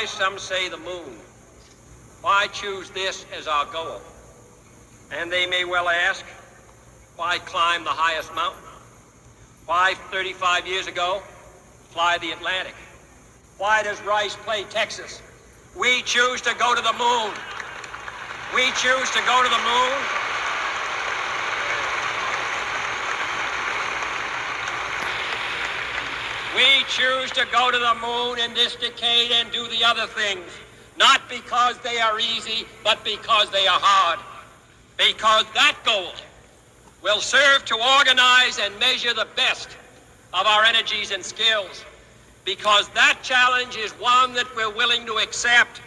Why, some say the moon. Why choose this as our goal? And they may well ask, why climb the highest mountain? Why, 35 years ago, fly the Atlantic? Why does Rice play Texas? We choose to go to the moon. We choose to go to the moon. We choose to go to the moon in this decade and do the other things, not because they are easy, but because they are hard. Because that goal will serve to organize and measure the best of our energies and skills. Because that challenge is one that we're willing to accept,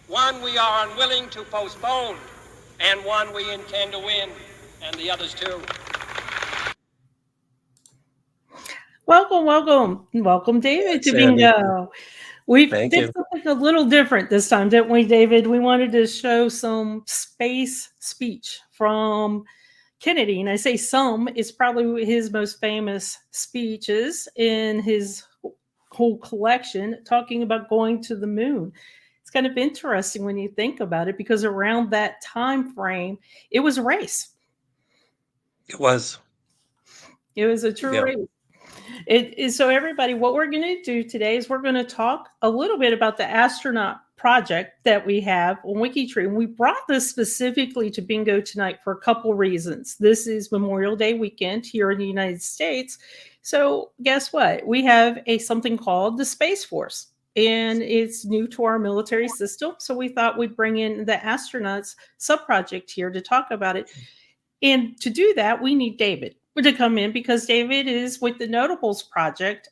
one we are unwilling to postpone, and one we intend to win, and the others too. Welcome, David, to Bingo. We did something a little different this time, didn't we, David? We wanted to show some space speech from Kennedy, and I say some, it's probably his most famous speeches in his whole collection, talking about going to the moon. It's kind of interesting when you think about it, because around that time frame, it was a race. It was a true race. So everybody, what we're going to do today is we're going to talk a little bit about the astronaut project that we have on WikiTree. And we brought this specifically to Bingo tonight for a couple reasons. This is Memorial Day weekend here in the United States. So guess what? We have something called the Space Force, and it's new to our military system. So we thought we'd bring in the astronauts sub-project here to talk about it. And to do that, we need David to come in, because David is with the Notables Project.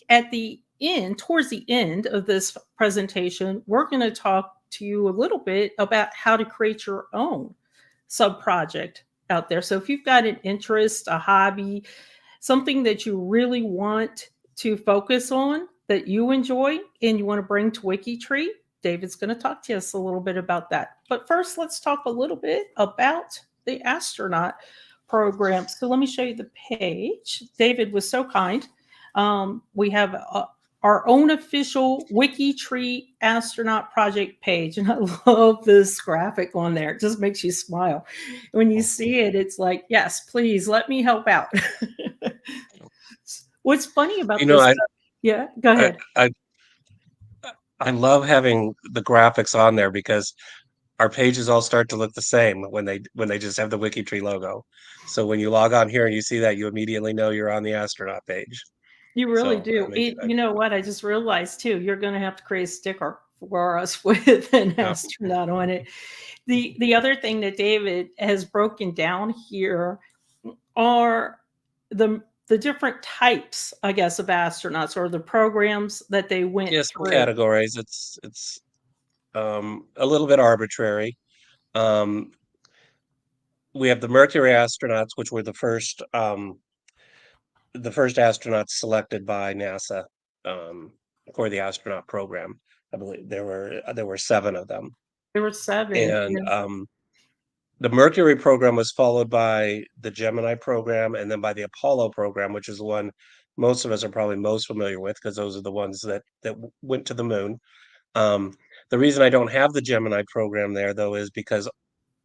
At the end, towards the end of this presentation, we're going to talk to you a little bit about how to create your own sub-project out there. So if you've got an interest, a hobby, something that you really want to focus on, that you enjoy, and you want to bring to WikiTree, David's going to talk to us a little bit about that. But first, let's talk a little bit about the astronaut program. So let me show you the page. David was so kind. We have our own official WikiTree astronaut project page, and I love this graphic on there. It just makes you smile when you see it. It's like, yes, please let me help out. What's funny about this? Yeah, go ahead. I love having the graphics on there, because our pages all start to look the same when they just have the WikiTree logo. So when you log on here and you see that, you immediately know you're on the astronaut page. You really do. You know what? I just realized too, you're going to have to create a sticker for us with an astronaut on it. The other thing that David has broken down here are the different types, I guess, of astronauts, or the programs that they went through. Categories. It's a little bit arbitrary. We have the Mercury astronauts, which were the first astronauts selected by NASA for the astronaut program. I believe there were 7 of them. There were 7, and the Mercury program was followed by the Gemini program, and then by the Apollo program, which is the one most of us are probably most familiar with, because those are the ones that went to the moon. The reason I don't have the Gemini program there, though, is because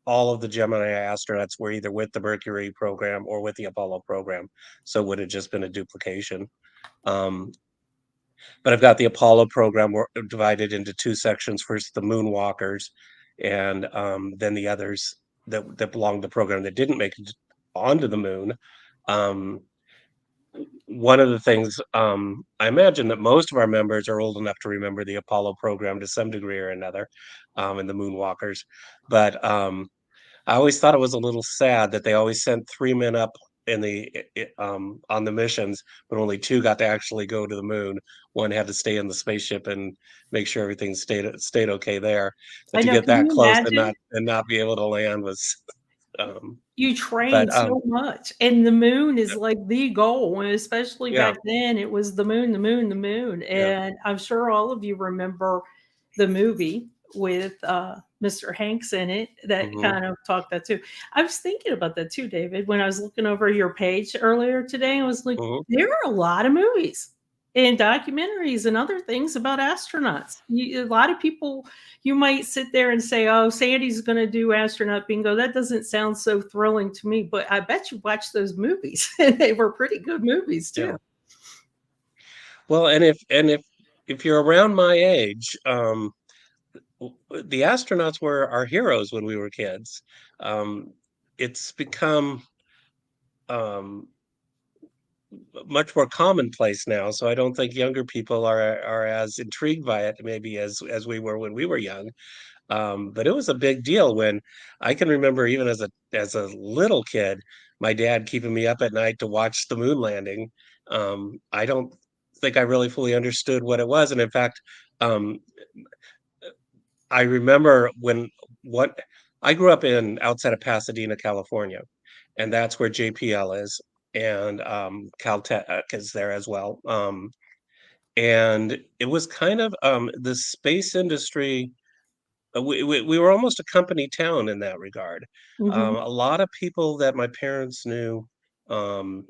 all of the Gemini astronauts were either with the Mercury program or with the Apollo program, so it would have just been a duplication. But I've got the Apollo program divided into 2 sections. First, the moonwalkers, and then the others that belonged to the program that didn't make it onto the moon. One of the things, I imagine that most of our members are old enough to remember the Apollo program to some degree or another, and the moonwalkers. But I always thought it was a little sad that they always sent 3 men up in on the missions, but only 2 got to actually go to the moon. One had to stay in the spaceship and make sure everything stayed okay there. But to get that close and not be able to land was. You train so much, and the moon is like the goal, and especially back then it was the moon. And I'm sure all of you remember the movie with Mr. Hanks in it that kind of talked that too. I was thinking about that too, David, when I was looking over your page earlier today. I was like, there are a lot of movies and documentaries and other things about astronauts. A lot of people, you might sit there and say, "Oh, Sandy's going to do astronaut bingo." That doesn't sound so thrilling to me, but I bet you watched those movies, and they were pretty good movies Yeah. too. Well, and if you're around my age, the astronauts were our heroes when we were kids. It's become um, much more commonplace now, so I don't think younger people are as intrigued by it maybe as we were when we were young. But it was a big deal when I can remember even as a little kid, my dad keeping me up at night to watch the moon landing. I don't think I really fully understood what it was, and in fact, um, I remember when what I grew up in outside of Pasadena, California, and that's where JPL is, and Caltech is there as well. And it was kind of the space industry. We were almost a company town in that regard. Hmm. A lot of people that my parents knew, um,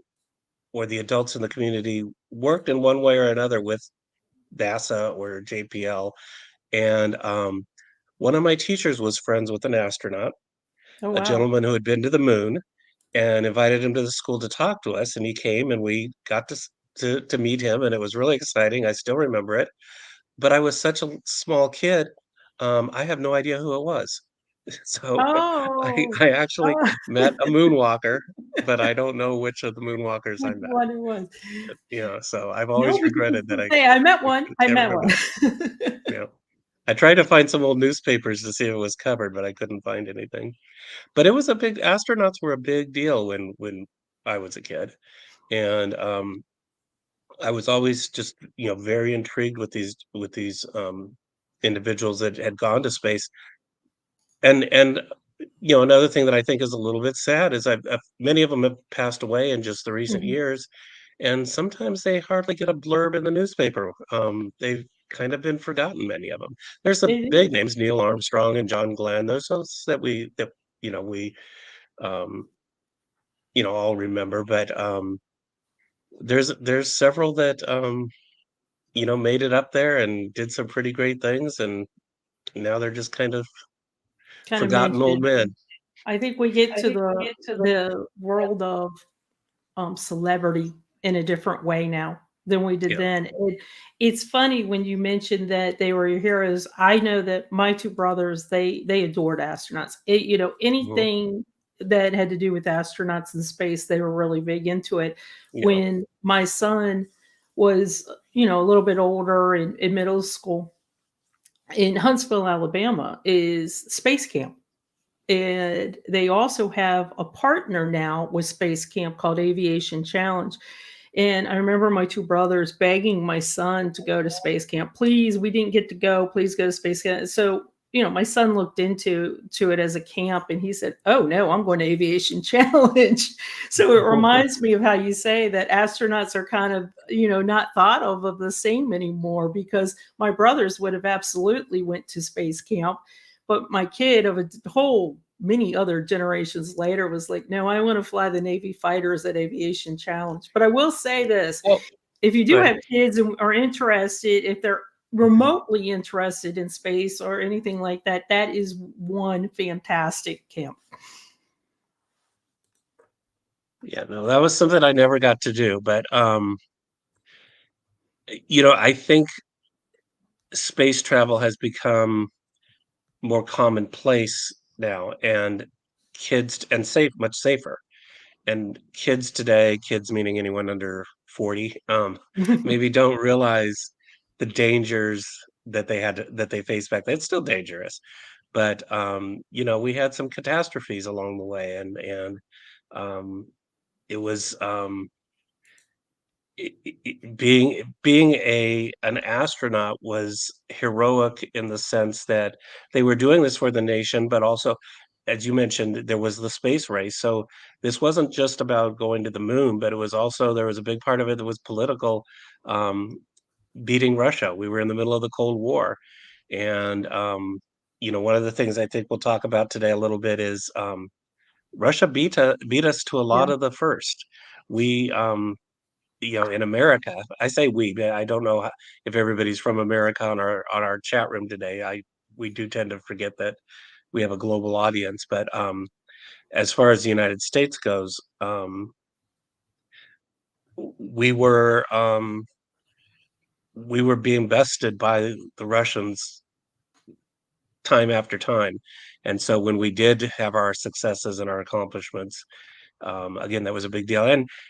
or the adults in the community, worked in one way or another with NASA or JPL. And one of my teachers was friends with an astronaut, Oh a wow! gentleman who had been to the moon, and invited him to the school to talk to us. And he came, and we got to meet him, and it was really exciting. I still remember it, but I was such a small kid. I have no idea who it was. So I Oh, I actually oh, met a moonwalker, but I don't know which of the moonwalkers I which met. one it was? So I've No, always but you can regretted that still say, "I met one. I can't met remember one." that. Yeah. I tried to find some old newspapers to see if it was covered, but I couldn't find anything. But it was a big astronauts were a big deal when I was a kid. And I was always just, very intrigued with these individuals that had gone to space. And another thing that I think is a little bit sad is many of them have passed away in just the recent Mhm. years, and sometimes they hardly get a blurb in the newspaper. They've kind of been forgotten, many of them. There's some It big is. names, Neil Armstrong and John Glenn. Those those that we um, all remember, but there's several that made it up there and did some pretty great things, and now they're just kind of Kinda forgotten old mentioned. men. I think we get to the world of celebrity in a different way now than we did Yeah. then. It's funny when you mentioned that they were your heroes. I know that my 2 brothers, they adored astronauts. Mhm. Anything that had to do with astronauts in space, they were really big into it. Yeah. When my son was, a little bit older in middle school, in Huntsville, Alabama, is space camp. And they also have a partner now with Space Camp called Aviation Challenge. And I remember my 2 brothers begging my son to go to space camp. "Please, we didn't get to go. Please go to space camp." So, my son looked into it as a camp and he said, "Oh no, I'm going to Aviation Challenge." So it reminds me of how you say that astronauts are kind of, not thought of the same anymore, because my brothers would have absolutely went to space camp, but my kid of a whole many other generations later was like, "No, I want to fly the Navy fighters at Aviation Challenge." But I will say this, Well, if you do but have kids and are interested, if they're remotely interested in space or anything like that, that is one fantastic camp. yeah, no, that was something I never got to do, but, I think space travel has become more commonplace now, and much safer. And kids today, kids meaning anyone under 40, maybe don't realize the dangers that they faced back then. It's still dangerous, but, we had some catastrophes along the way, and um, it was, being an astronaut was heroic in the sense that they were doing this for the nation, but also, as you mentioned, there was the space race. So this wasn't just about going to the moon, but it was also there was a big part of it that was political, um, beating Russia. We were in the middle of the Cold War, and one of the things I think we'll talk about today a little bit is Russia beat us to a lot Yeah. of the first. We in America, I say we, but I don't know if everybody's from America on our chat room today. We do tend to forget that we have a global audience, but as far as the United States goes, we were being bested by the Russians time after time. And so when we did have our successes and our accomplishments, again, that was a big deal.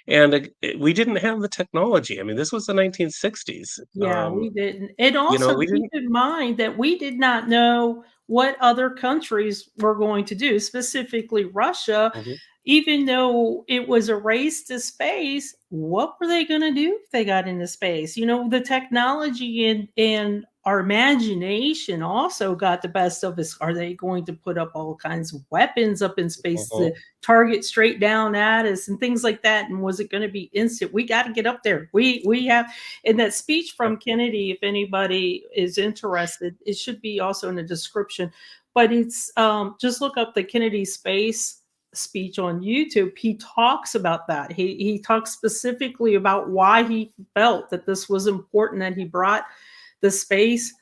And we didn't have the technology. I mean, this was the 1960s. Yeah, we didn't. And also We keep didn't. in mind that we did not know what other countries were going to do, specifically Russia. Mhm. Even though it was a race to space, what were they going to do if they got into space? The technology and our imagination also got the best of us. Are they going to put up all kinds of weapons up in space to Mhm. target straight down at us and things like that? And was it going to be instant? We got to get up there. We have in that speech Yep. from Kennedy. If anybody is interested, it should be also in the description. But it's just look up the Kennedy space speech on YouTube. He talks about that. He talks specifically about why he felt that this was important, that he brought the space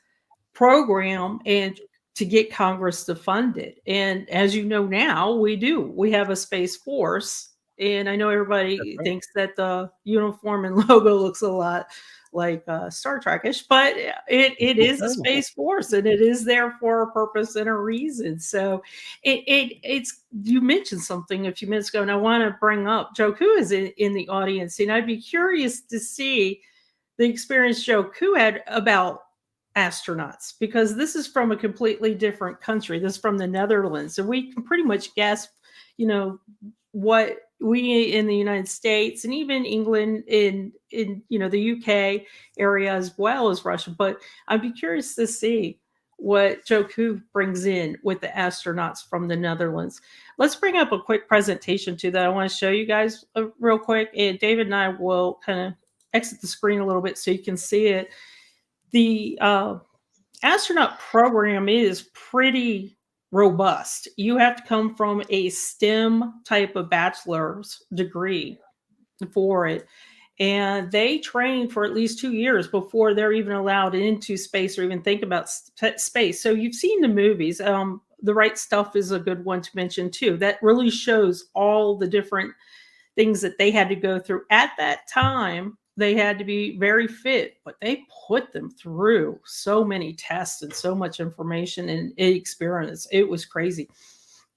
program and to get Congress to fund it. And as you know now, we do. We have a space force. And I know That's everybody right. thinks that the uniform and logo looks a lot like Star Trek-ish, but it is a space force, and it is there for a purpose and a reason. So it's you mentioned something a few minutes ago, and I want to bring up Joe Koo is in the audience, and I'd be curious to see the experience Joe Koo had about astronauts, because this is from a completely different country. This is from the Netherlands. So we can pretty much guess, what we in the United States and even England in the UK area as well as Russia. But I'd be curious to see what Joe Koo brings in with the astronauts from the Netherlands. Let's bring up a quick presentation too that I want to show you guys real quick. And David and I will kind of exit the screen a little bit so you can see it. The astronaut program is pretty robust. You have to come from a STEM type of bachelor's degree for it. And they train for at least 2 years before they're even allowed into space or even think about space. So you've seen the movies. The Right Stuff is a good one to mention too. That really shows all the different things that they had to go through at that time. They had to be very fit, but they put them through so many tests and so much information and experience. It was crazy.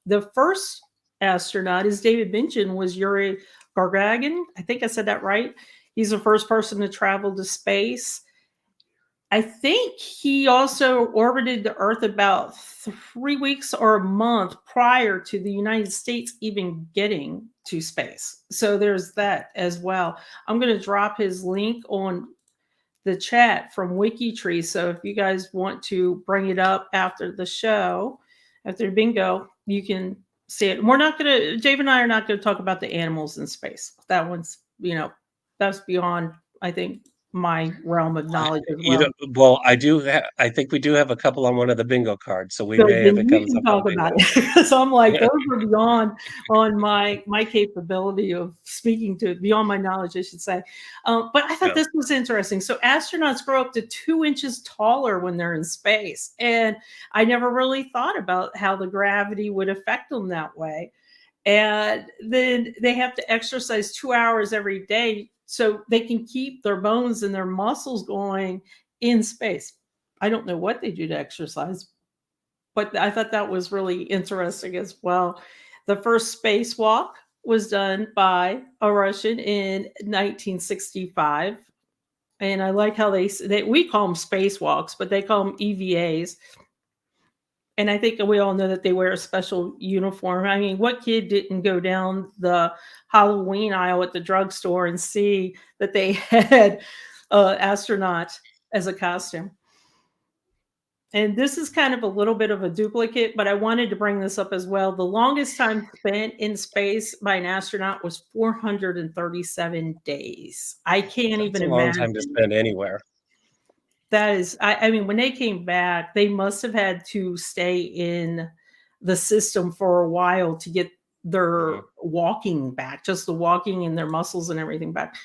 The first astronaut, as David mentioned, was Yuri Gagarin. I think I said that right. He's the first person to travel to space. I think he also orbited the Earth about 3 weeks or a month prior to the United States even getting to space. So there's that as well. I'm going to drop his link on the chat from WikiTree's. So if you guys want to bring it up after the show, after bingo, you can see it. We're not going to, Dave and I are not going to talk about the animals in space. That one's, that's beyond, I think, my realm of knowledge as well. Well, I think we do have a couple on one of the bingo cards, so we So may, if then it you comes can up on talk about bingo. it. So I'm like, those are beyond on my capability of speaking to, beyond my knowledge, I should say. But I thought Yeah. this was interesting. So astronauts grow up to 2 inches taller when they're in space. And I never really thought about how the gravity would affect them that way. And then they have to exercise 2 hours every day so they can keep their bones and their muscles going in space. I don't know what they do to exercise, but I thought that was really interesting as well. The first spacewalk was done by a Russian in 1965. And I like how we call them spacewalks, but they call them EVAs. And I think we all know that they wear a special uniform. I mean, what kid didn't go down the Halloween aisle at the drugstore and see that they had astronaut as a costume? And this is kind of a little bit of a duplicate, but I wanted to bring this up as well. The longest time spent in space by an astronaut was 437 days. I can't That's even a long time to imagine. spend anywhere. That is, I mean, when they came back, they must have had to stay in the system for a while to get their Mhm. walking back, just the walking and their muscles and everything back.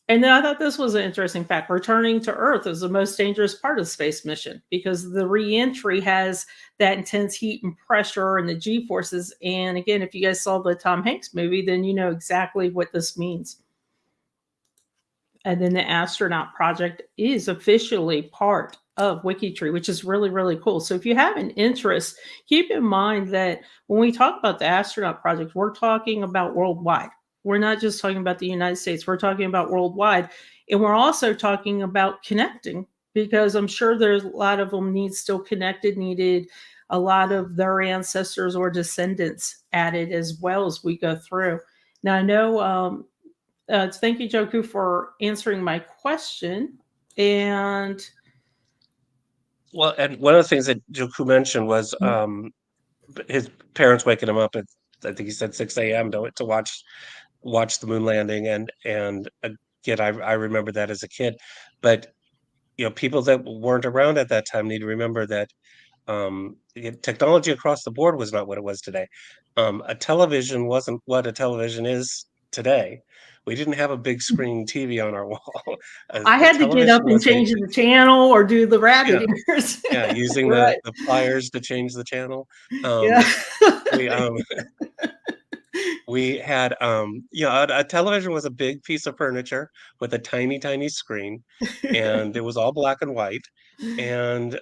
And then I thought this was an interesting fact. Returning to Earth is the most dangerous part of the space mission because the reentry has that intense heat and pressure and the G forces. And again, if you guys saw the Tom Hanks movie, then you know exactly what this means. And then the astronaut project is officially part of WikiTree, which is really, really cool. So if you have an interest, keep in mind that when we talk about the astronaut project, we're talking about worldwide. We're not just talking about the United States, we're talking about worldwide. And we're also talking about connecting because I'm sure there's a lot of them needed a lot of their ancestors or descendants added as well as we go through. Now, I know thank you, Joku, for answering my question. And Well, and one of the things that Joku mentioned was his parents waking him up at, I think he said 6 a.m. to watch the moon landing, and again, I remember that as a kid, but people that weren't around at that time need to remember that technology across the board was not what it was today. A television wasn't what a television is today. We didn't have a big screen TV on our wall. I A had to get up television and was change the channel or do the rabbit yeah, ears. yeah, using Right. the pliers to change the channel. Yeah. We we had a television was a big piece of furniture with a tiny, tiny screen, and it was all black and white. And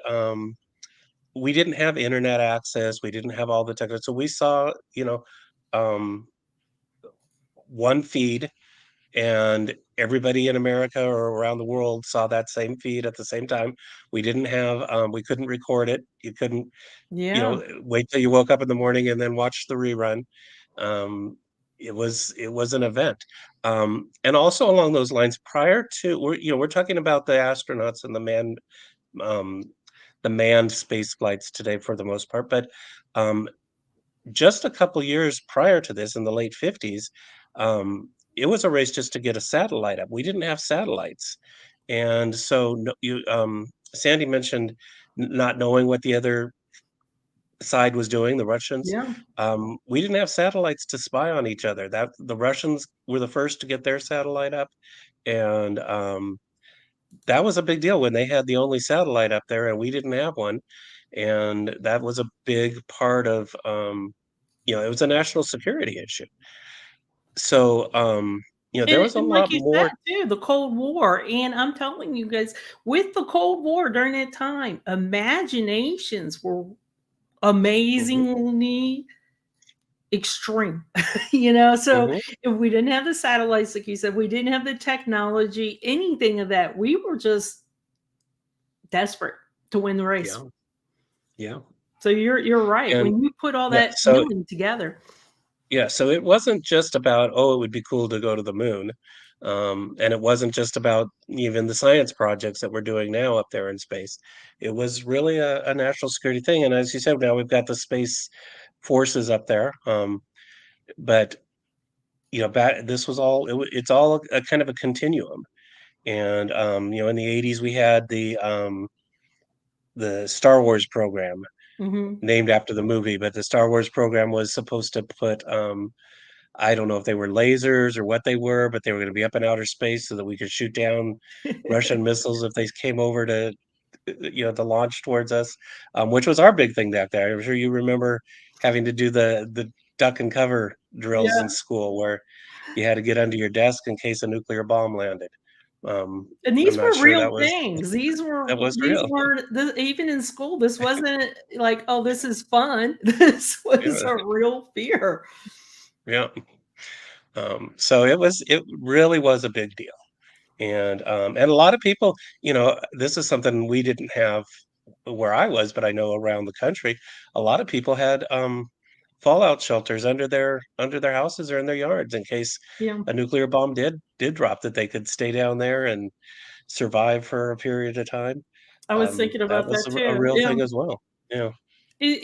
we didn't have internet access. We didn't have all the technology. So we saw, um, one feed, and everybody in America or around the world saw that same feed at the same time. We couldn't record it. You couldn't, Yeah. wait till you woke up in the morning and then watch the rerun. It was an event. And also along those lines, prior to we're talking about the astronauts and um, the manned space flights today for the most part, but um, just a couple years prior to this, in the late 50s, it was a race just to get a satellite up. We didn't have satellites, and so Sandy mentioned not knowing what the other side was doing, the Russians. Yeah. We didn't have satellites to spy on each other. That the Russians were the first to get their satellite up, and that was a big deal when they had the only satellite up there and we didn't have one. And that was a big part of, it was a national security issue. So, there was a And like lot you said more. too, the Cold War. And I'm telling you guys, with the Cold War during that time, imaginations were Mhm, amazingly extreme. So mhm, if we didn't have the satellites, like you said, we didn't have the technology, anything of that, we were just desperate to win the race. yeah, yeah, So you're right. and When you put all yeah, that so feeling together. yeah, so it wasn't just about, oh, it would be cool to go to the moon, and it wasn't just about even the science projects that we're doing now up there in space. It was really a national security thing, and as you said, now we've got the space forces up there, but this was all it's all a kind of a continuum. And in the 80s we had the Star Wars program Mhm. named after the movie, but the Star Wars program was supposed to put I don't know if they were lasers or what they were, but they were going to be up in outer space so that we could shoot down Russian missiles if they came over to launch towards us, which was our big thing back there. I'm sure you remember having to do the duck and cover drills in Yeah. school where you had to get under your desk in case a nuclear bomb landed. And I'm these not were sure real that was things. These were that was these real. weren't even in school. This wasn't like, oh, this is fun. This was Yeah, a real fear. yeah. So it really was a big deal. And a lot of people, this is something we didn't have where I was, but I know around the country, a lot of people had fallout shelters under their houses or in their yards in case Yeah. a nuclear bomb did drop, that they could stay down there and survive for a period of time. I was thinking That about was that a too. real Yeah. thing as well. Yeah.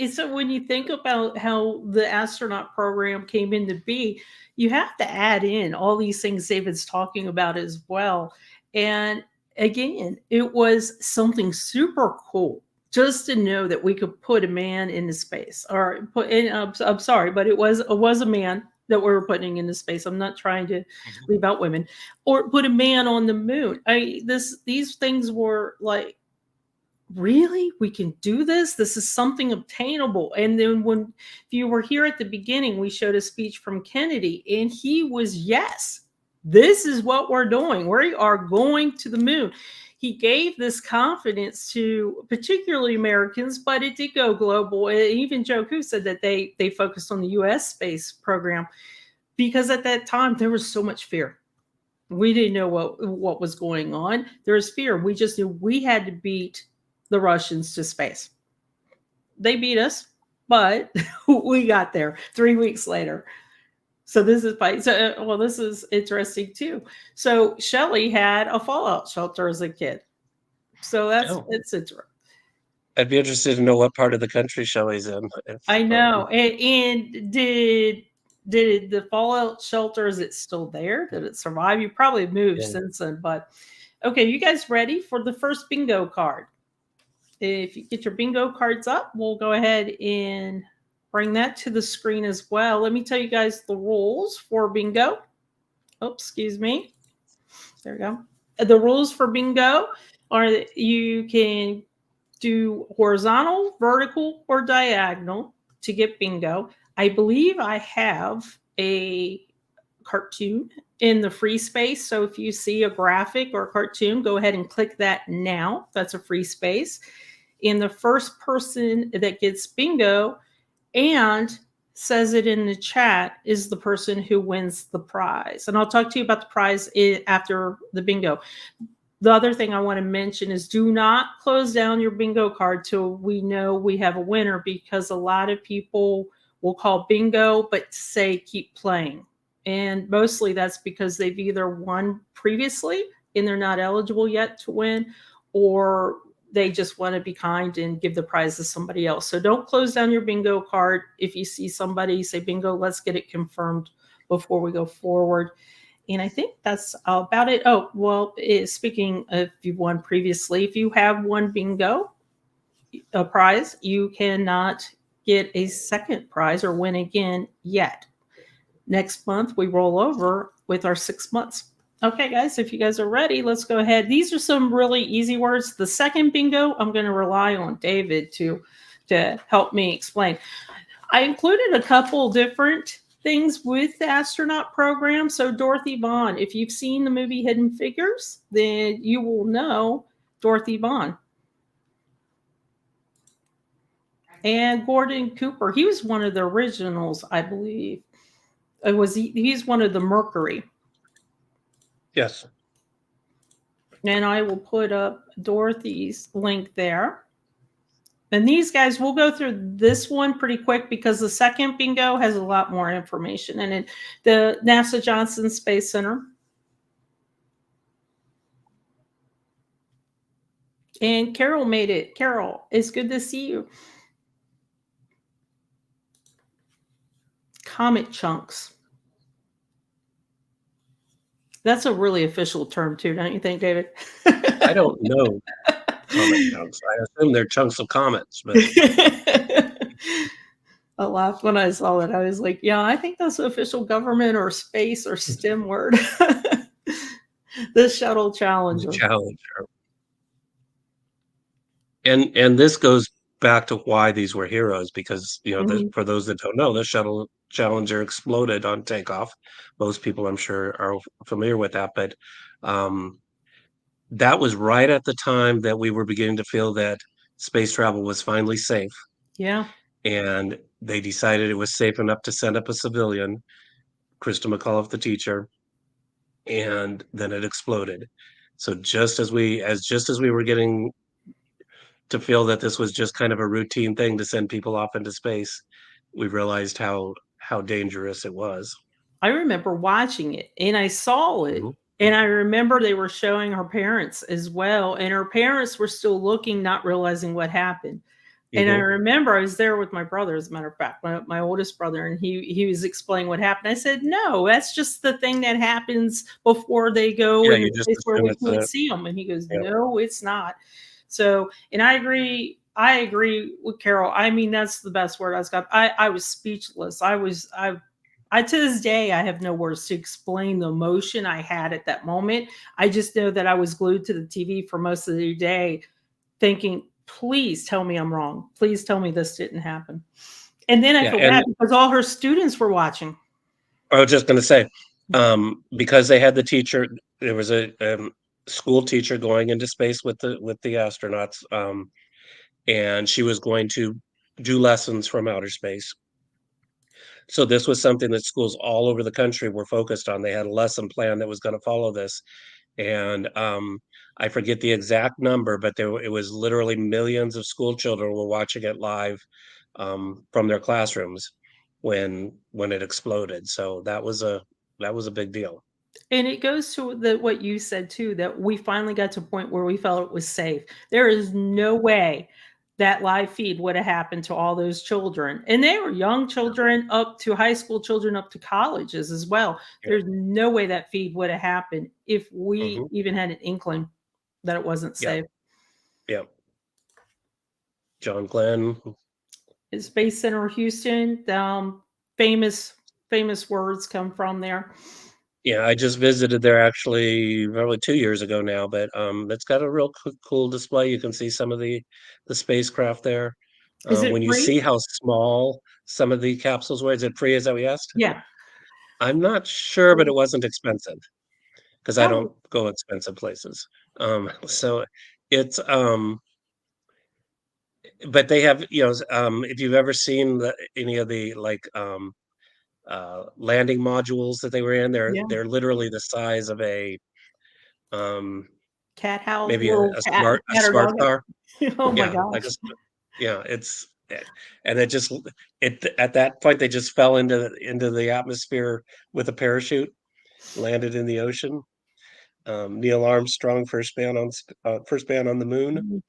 So when you think about how the astronaut program came into be, you have to add in all these things David's talking about as well. And again, it was something super cool just to know that we could put a man into space or put in. I'm sorry, but it was a man. that we're putting into space. I'm not trying to leave out women or put a man on the moon. These things were like, really? We can do this? This is something obtainable. And then if you were here at the beginning, we showed a speech from Kennedy, and he was, yes, this is what we're doing. We are going to the moon. He gave this confidence to particularly Americans, but it did go global. Even Joe Koo said that they focused on the U.S. space program because at that time there was so much fear. We didn't know what was going on. There was fear. We just knew we had to beat the Russians to space. They beat us, but we got there 3 weeks later. So this is interesting too. So Shelley had a fallout shelter as a kid. So it's interesting. I'd be interested to know what part of the country Shelley's in. I know. And did the fallout shelter, is it still there? Did it survive? You probably moved since then, but okay, you guys ready for the first bingo card? If you get your bingo cards up, we'll go ahead and bring that to the screen as well. Let me tell you guys the rules for bingo. Oh, excuse me. There we go. The rules for bingo are that you can do horizontal, vertical, or diagonal to get bingo. I believe I have a cartoon in the free space. So if you see a graphic or a cartoon, go ahead and click that now. That's a free space. And the first person that gets bingo and says it in the chat is the person who wins the prize. And I'll talk to you about the prize after the bingo. The other thing I want to mention is do not close down your bingo card till we know we have a winner, because a lot of people will call bingo but say keep playing. And mostly that's because they've either won previously and they're not eligible yet to win, or they just want to be kind and give the prize to somebody else. So don't close down your bingo card. If you see somebody say bingo, let's get it confirmed before we go forward. And I think that's about it. Oh, well, speaking of you've won previously, if you have won bingo, a prize, you cannot get a second prize or win again yet. Next month, we roll over with our 6 months. Okay, guys, if you guys are ready, let's go ahead. These are some really easy words. The second bingo, I'm going to rely on David to help me explain. I included a couple different things with the astronaut program. So Dorothy Vaughan, if you've seen the movie Hidden Figures, then you will know Dorothy Vaughan. And Gordon Cooper, he was one of the originals, I believe. He's one of the Mercury. Yes. And I will put up Dorothy's link there. And these guys, we'll go through this one pretty quick because the second bingo has a lot more information in it. The NASA Johnson Space Center. And Carol made it. Carol, it's good to see you. Comet chunks. That's a really official term too, don't you think, David? I don't know comet chunks. I assume they're chunks of comets, but I laughed when I saw that. I was like, yeah, I think that's official government or space or STEM word. The Shuttle Challenger. And this goes back to why these were heroes, because for those that don't know, the Shuttle Challenger exploded on takeoff. Most people, I'm sure, are familiar with that, but that was right at the time that we were beginning to feel that space travel was finally safe. Yeah. And they decided it was safe enough to send up a civilian, Krista McAuliffe, the teacher, and then it exploded. So just as we were getting to feel that this was just kind of a routine thing to send people off into space, we realized how dangerous it was. I remember watching it and I saw it. Mm-hmm. And I remember they were showing her parents as well. And her parents were still looking, not realizing what happened. Mm-hmm. And I remember I was there with my brother, as a matter of fact, my oldest brother, and he was explaining what happened. I said, no, that's just the thing that happens before they go in a place where we can't see them. And he goes, no, it's not. So, and I agree with Carol. I mean, that's the best word I've got. I was speechless. I To this day, I have no words to explain the emotion I had at that moment. I just know that I was glued to the TV for most of the day, thinking, please tell me I'm wrong. Please tell me this didn't happen. And then I Yeah, feel and bad because all her students were watching. I was just going to say, because they had the teacher, there was a school teacher going into space with the astronauts, and she was going to do lessons from outer space. So this was something that schools all over the country were focused on. They had a lesson plan that was going to follow this, and I forget the exact number, but it was literally millions of school children were watching it live from their classrooms when it exploded. So that was a big deal. And it goes to what you said too, that we finally got to a point where we felt it was safe. There is no way that live feed would have happened to all those children. And they were young children up to high school children up to colleges as well. Yeah. There's no way that feed would have happened if we Mhm. even had an inkling that it wasn't Yeah. safe. Yeah. John Glenn. Space Center Houston, famous words come from there. Yeah, I just visited there actually probably 2 years ago now, but it's got a real cool display. You can see some of the spacecraft there. Is it When you free? see how small some of the capsules were, is it free? Is that what you asked? Yeah. I'm not sure, but it wasn't expensive because I don't Oh, go expensive places. So it's but they have, if you've ever seen any of the like landing modules that they were in, yeah. they're literally the size of a um Cat house, maybe little a cat or smart dog. car. Oh my Yeah, like gosh. yeah, and it at that point they just fell into the atmosphere with a parachute, landed in the ocean. Neil Armstrong, first man on the moon, Mhm.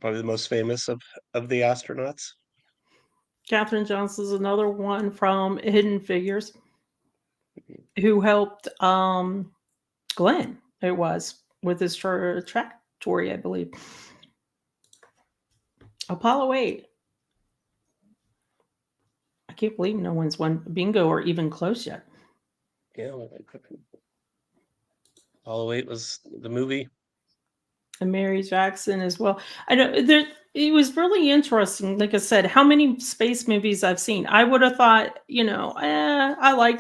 probably the most famous of the astronauts. Katherine Johnson's another one from Hidden Figures who helped Glenn, it was, with his trajectory, I believe. Apollo 8. I can't believe no one's won bingo or even close yet. Yeah, Apollo 8 was the movie. And Mary Jackson as well. I know there it was really interesting. Like I said, how many space movies I've seen. I would have thought, I like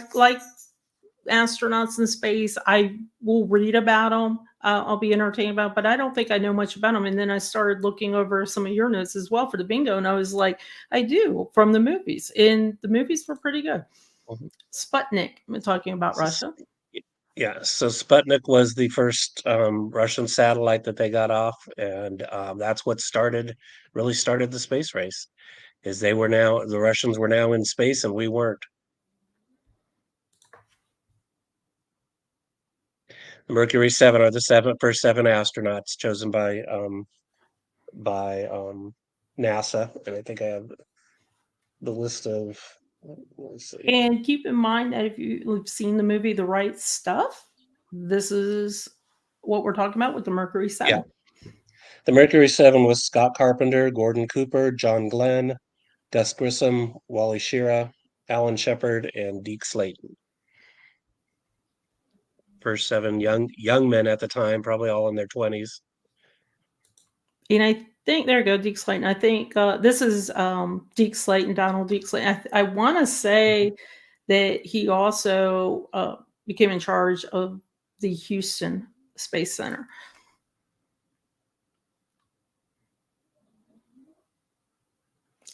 astronauts in space. I will read about them. I'll be entertained about, but I don't think I know much about them. And then I started looking over some of your notes as well for the bingo, and I was like, I do from the movies, and the movies were pretty good. Mhm. Sputnik, I'm talking about S- Russia. Yeah, so Sputnik was the first Russian satellite that they got off, and that's what really started the space race. Is the Russians were now in space and we weren't. The Mercury 7 are the first seven astronauts chosen by NASA, and I think I have the list of. Let's see. And keep in mind that if you've seen the movie The Right Stuff, this is what we're talking about with the Mercury Yeah, 7. the Mercury 7 was Scott Carpenter, Gordon Cooper, John Glenn, Gus Grissom, Wally Schirra, Alan Shepard, and Deke Slayton. First seven young men at the time, probably all in their 20s. And I think there you go, Deke Slayton. I think this is Deke Slayton, Donald Deke Slayton. I want to say that he also became in charge of the Houston Space Center.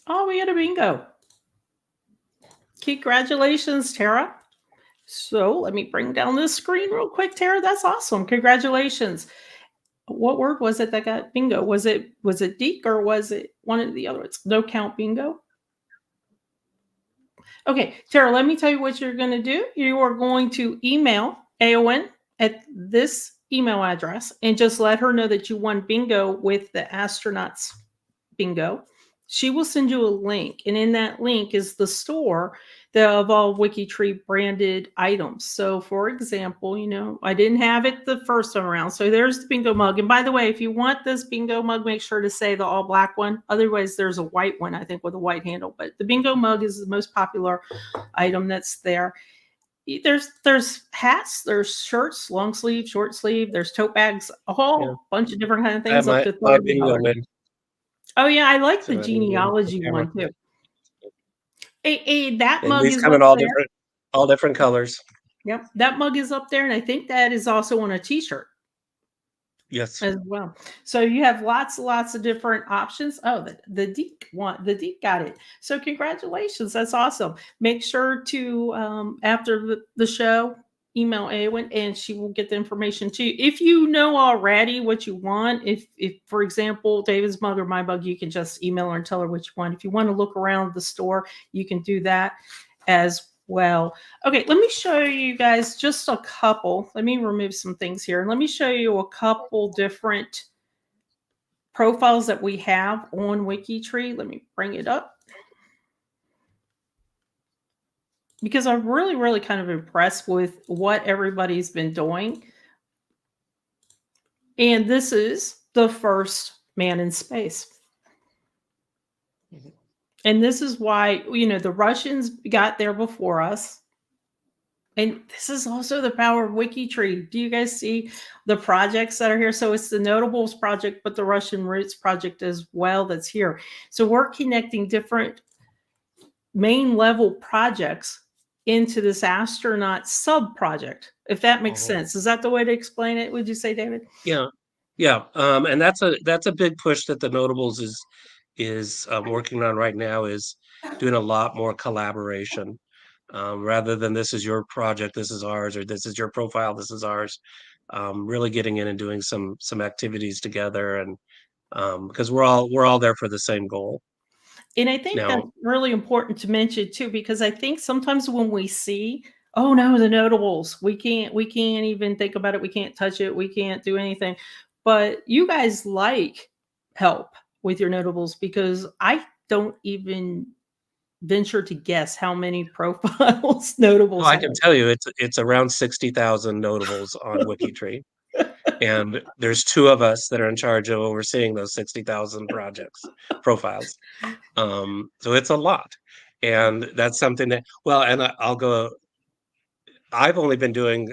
Oh, we had a bingo. Congratulations, Tara. So let me bring down this screen real quick, Tara. That's awesome. Congratulations. What word was it that got bingo? Was it Deke or was it one of the other ones? No count bingo. Okay, Tara, let me tell you what you're going to do. You are going to email Eowyn at this email address and just let her know that you won bingo with the astronauts bingo. She will send you a link, and in that link is the store of all WikiTree branded items. So, for example, I didn't have it the first time around. So there's the bingo mug. And by the way, if you want this bingo mug, make sure to say the all black one. Otherwise, there's a white one, I think, with a white handle. But the bingo mug is the most popular item that's there. There's hats, there's shirts, long sleeve, short sleeve, there's tote bags, a whole bunch of different kind of I have things up to my 30 bingo colors. win. Oh yeah, I like the So genealogy one too. That and mug these is come up in there. all different colors. Yep, that mug is up there, and I think that is also on a T-shirt Yes. as well. So you have lots of different options. Oh, the Deke got it. So congratulations, that's awesome. Make sure to after the show, email Eowyn, and she will get the information to you. If you know already what you want, if for example David's mug or my mug, you can just email her and tell her what you want. If you want to look around the store, you can do that as well. Okay, let me show you guys just a couple. Let me remove some things here, and let me show you a couple different profiles that we have on WikiTree. Let me bring it up, because I'm really kind of impressed with what everybody's been doing. And this is the first man in space. And this is why, the Russians got there before us. And this is also the power of WikiTree. Do you guys see the projects that are here? So it's the Notables project, but the Russian Roots project as well that's here. So we're connecting different main level projects into this astronaut sub project, if that makes sense. Is that the way to explain it, would you say, David? Yeah. And that's a big push that the Notables is working on right now, is doing a lot more collaboration. Rather than this is your project, this is ours, or this is your profile, this is ours. Really getting in and doing some activities together, and because we're all there for the same goal. And I think that's Now, really important to mention too, because I think sometimes when we see, oh no, the Notables, we can't even think about it, we can't touch it, we can't do anything. But you guys like help with your Notables, because I don't even venture to guess how many profiles Notables I have. can tell you it's around 60,000 Notables on WikiTree. And there's two of us that are in charge of overseeing those 60,000 profiles. So it's a lot. And that's something that, well, and I've only been doing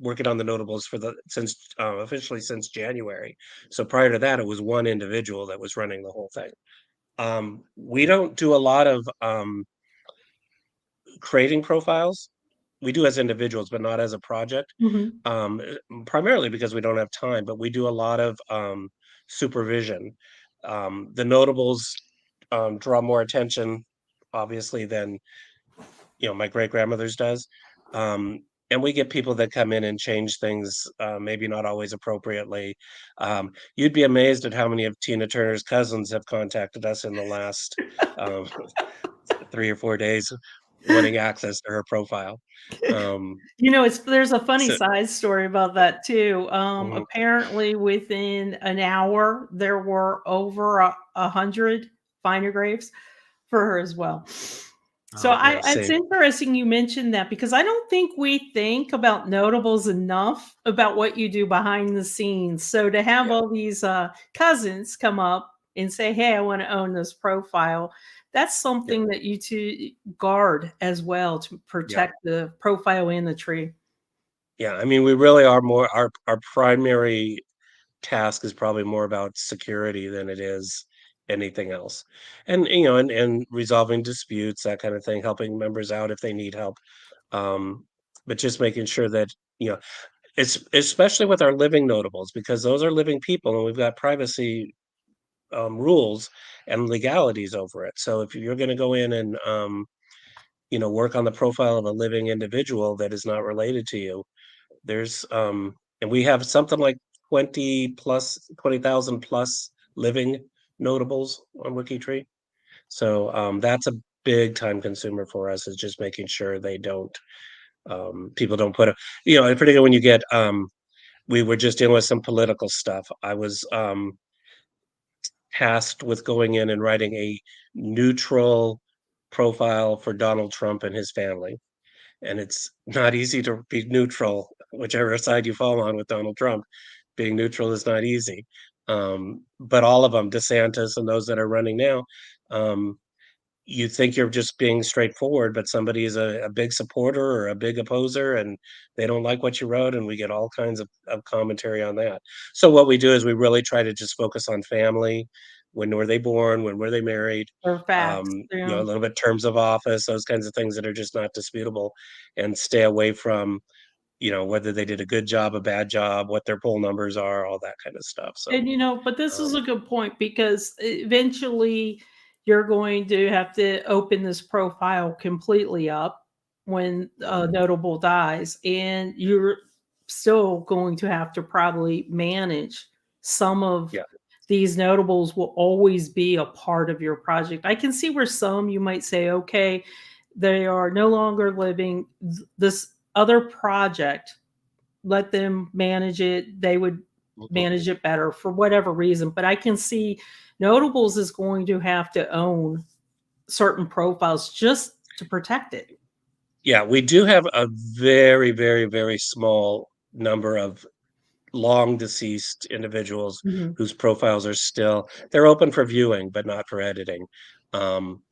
working on the Notables since officially since January. So prior to that, it was one individual that was running the whole thing. We don't do a lot of creating profiles. We do as individuals, but not as a project. Mhm. Primarily because we don't have time, but we do a lot of supervision. The Notables draw more attention, obviously, than my great grandmother's does. And we get people that come in and change things, maybe not always appropriately. You'd be amazed at how many of Tina Turner's cousins have contacted us in the last um, 3 or 4 days, wanting access to her profile. Um, There's a funny so, side story about that too. mhm. Apparently within an hour, there were over 100 finer graves for her as well. So Yeah, it's same. interesting you mentioned that, because I don't think we think about Notables enough about what you do behind the scenes. So to have Yeah, all these cousins come up and say, "Hey, I want to own this profile," that's yeah, something that you two guard as well, to yeah, protect the profile and the tree. yeah. I mean, we really are more. Our primary task is probably more about security than it is anything else, and and resolving disputes, that kind of thing, helping members out if they need help. Um, but just making sure that it's especially with our living Notables, because those are living people, and we've got privacy rules and legalities over it. So if you're going to go in and work on the profile of a living individual that is not related to you, there's and we have something like 20,000 plus living Notables on WikiTree. So that's a big time consumer for us, is just making sure they don't people don't put in particular when you get we were just dealing with some political stuff. I was tasked with going in and writing a neutral profile for Donald Trump and his family. And it's not easy to be neutral, whichever side you fall on with Donald Trump. Being neutral is not easy. But all of them, DeSantis and those that are running now, um, you think you're just being straightforward, but somebody is a big supporter or a big opposer, and they don't like what you wrote, and we get all kinds of commentary on that. So what we do is we really try to just focus on family. When were they born? When were they married? Or facts. A little bit terms of office, those kinds of things that are just not disputable, and stay away from, whether they did a good job, a bad job, what their poll numbers are, all that kind of stuff. So, And but this is um, a good point because eventually you're going to have to open this profile completely up when a notable dies, and you're still going to have to probably manage some of yeah, these notables will always be a part of your project. I can see where some you might say, okay, they are no longer living this other project, let them manage it. They would mhm. manage it better for whatever reason. But I can see Notables is going to have to own certain profiles just to protect it. Yeah, we do have a very, very, very small number of long deceased individuals Mhm. whose profiles are still they're open for viewing, but not for editing. Um,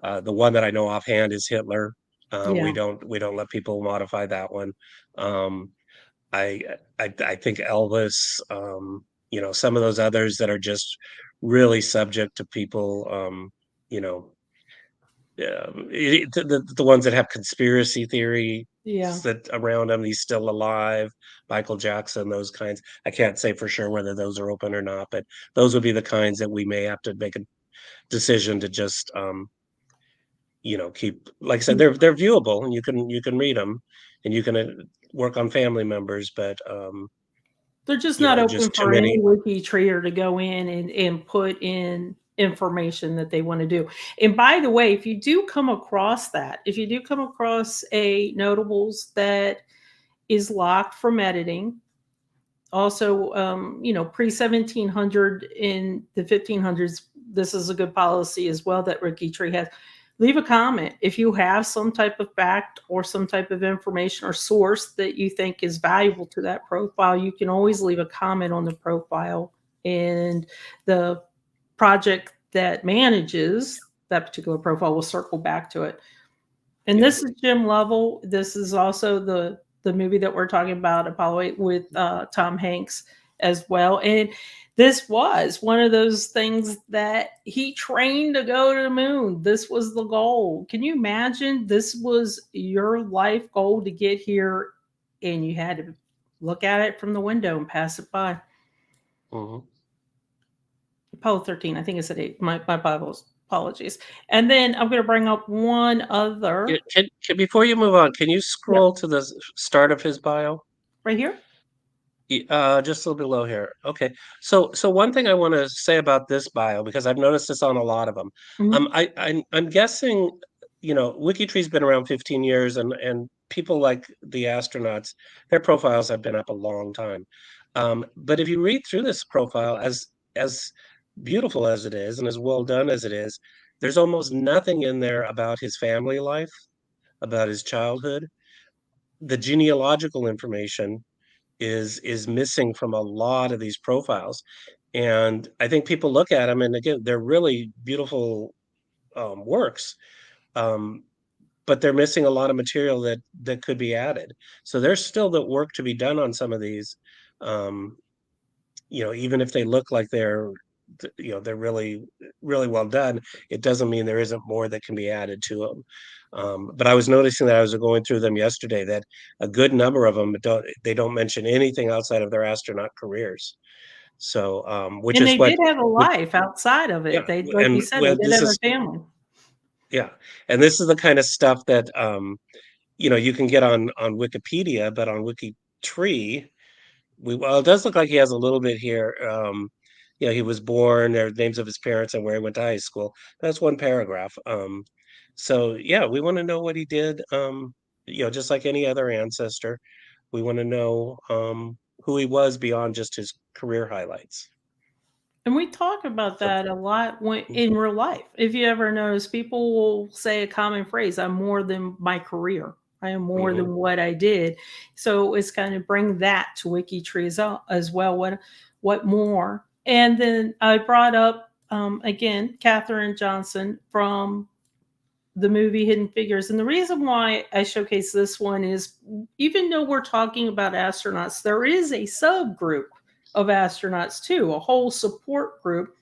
the one that I know offhand is Hitler. We Yeah. don't let people modify that one. Um, I I think Elvis, some of those others that are just really subject to people, you know, the ones that have conspiracy theory Yeah. that around him, he's still alive, Michael Jackson, those kinds. I can't say for sure whether those are open or not, but those would be the kinds that we may have to make a decision to just, keep. Like I said, they're viewable, and you can read them, and you can work on family members, but They're just not open just too for any many. wiki treer to go in and put in information that they want to do. And by the way, if you do come across that, if you do come across a notables that is locked from editing, also, pre 1700 in the 1500s, this is a good policy as well that Ricky Tree has. Leave a comment if you have some type of fact or some type of information or source that you think is valuable to that profile. You can always leave a comment on the profile, and the project that manages that particular profile will circle back to it. And Yeah. this is Jim Lovell. This is also the movie that we're talking about, Apollo 8, with Tom Hanks as well. And this was one of those things that he trained to go to the moon. This was the goal. Can you imagine? This was your life goal to get here, and you had to look at it from the window and pass it by. Mhm. Apollo 13, I think it's at 8. My Bible's apologies. And then I'm going to bring up one Yeah, other. before you move on, can you Yep, scroll to the start of his bio? right here. Just a little below here. Okay. So one thing I want to say about this bio, because I've noticed this on a lot of them. Mhm. I'm guessing, WikiTree's been around 15 years, and people like the astronauts, their profiles have been up a long time. But if you read through this profile, as beautiful as it is and as well done as it is, there's almost nothing in there about his family life, about his childhood. The genealogical information is missing from a lot of these profiles. And I think people look at them, and again, they're really beautiful works, um, but they're missing a lot of material that could be added. So there's still the work to be done on some of these. Um, Even if they look like they're really, really well done, it doesn't mean there isn't more that can be added to them. But I was noticing that I was going through them yesterday that a good number of them don't mention anything outside of their astronaut careers. So, which And is they what, did have a which, life outside of yeah, it. They, like you and said, they well, did this have a is family. yeah, and this is the kind of stuff that you can get on Wikipedia, but on WikiTree, well, it does look like he has a little bit here. He was born, there are names of his parents and where he went to high school. That's one paragraph. So yeah, we want to know what he did. Just like any other ancestor, we want to know who he was beyond just his career highlights. And we talk about that a lot when in real life. If you ever notice, people will say a common phrase, I'm more than my career. I am more Mhm. than what I did. So it's kind of bring that to WikiTree's as well. What more? And then I brought up again Katherine Johnson from the movie Hidden Figures. And the reason why I showcase this one is even though we're talking about astronauts, there is a subgroup of astronauts too, a whole support group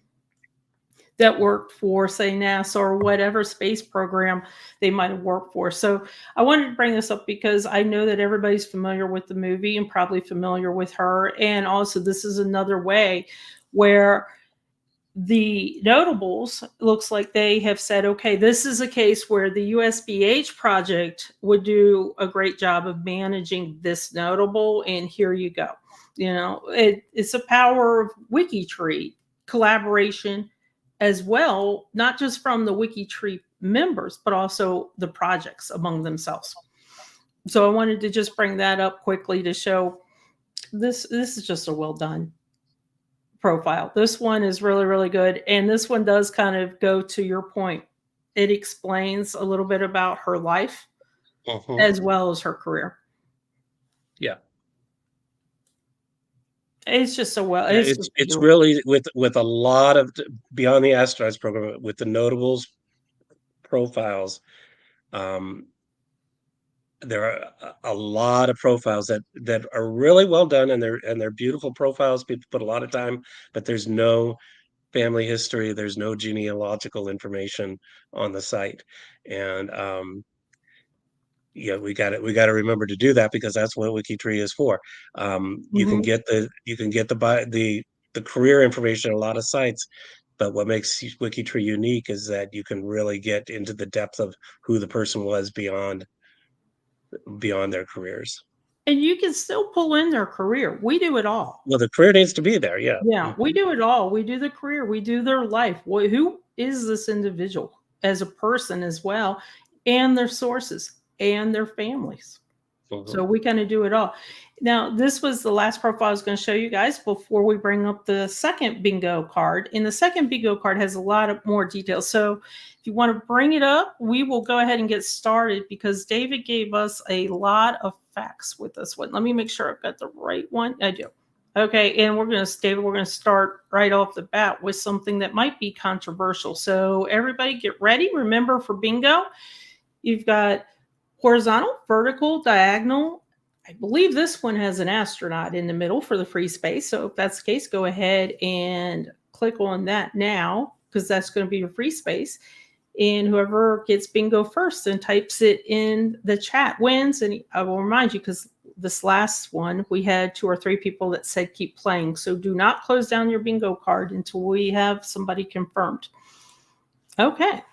that worked for, say, NASA or whatever space program they might have worked for. So I wanted to bring this up because I know that everybody's familiar with the movie and probably familiar with her. And also, this is another way where the notables looks like they have said, okay, this is a case where the USBH project would do a great job of managing this notable, and here you go. It's a power of WikiTree collaboration as well, not just from the WikiTree members, but also the projects among themselves. So I wanted to just bring that up quickly to show this is just a well done profile. This one is really, really good. And this one does kind of go to your point. It explains a little bit about her life as well as her career. Yeah. It's just so well. Yeah, it's really with a lot of beyond the astronauts program with the notables profiles. There are a lot of profiles that are really well done, and they're beautiful profiles. People put a lot of time, but there's no family history. There's no genealogical information on the site, and yeah, we got to remember to do that because that's what WikiTree is for. You can get the career information on a lot of sites, but what makes WikiTree unique is that you can really get into the depth of who the person was beyond their careers. And you can still pull in their career. We do it all. Well, the career needs to be there, yeah. Yeah, we do it all. We do the career, we do their life. Who is this individual as a person as well, and their sources and their families. So we kind of do it all. Now, this was the last profile I was going to show you guys before we bring up the second bingo card. And the second bingo card has a lot of more details. So if you want to bring it up, we will go ahead and get started because David gave us a lot of facts with this one. Let me make sure I've got the right one. I do. Okay, and we're going to start right off the bat with something that might be controversial. So everybody get ready. Remember, for bingo, you've got horizontal, vertical, diagonal. I believe this one has an astronaut in the middle for the free space. So if that's the case, go ahead and click on that now because that's going to be your free space. And whoever gets bingo first and types it in the chat wins. And I will remind you, because this last one, we had 2 or 3 people that said keep playing. So do not close down your bingo card until we have somebody confirmed. Okay.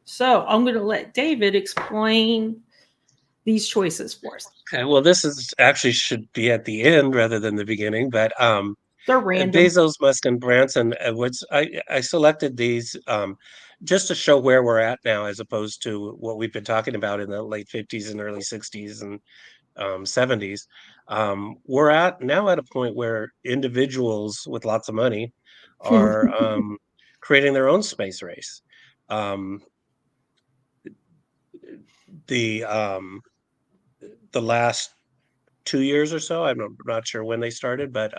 So I'm going to let David explain these choices for us. Okay, well, this is actually should be at the end rather than the beginning, but they're random. Bezos, Musk, and Branson. I selected these just to show where we're at now, as opposed to what we've been talking about in the late 50s and early 60s and 70s. We're now at a point where individuals with lots of money are creating their own space race. The last 2 years or so, I'm not sure when they started, but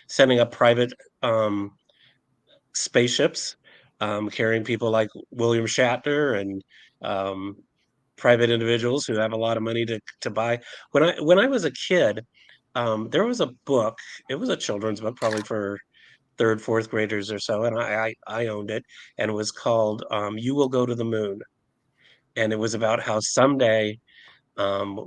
sending up private spaceships, carrying people like William Shatner and private individuals who have a lot of money to buy. When I was a kid, there was a book. It was a children's book, probably for 3rd, 4th graders or so, and I owned it, and it was called "You Will Go to the Moon," and it was about how someday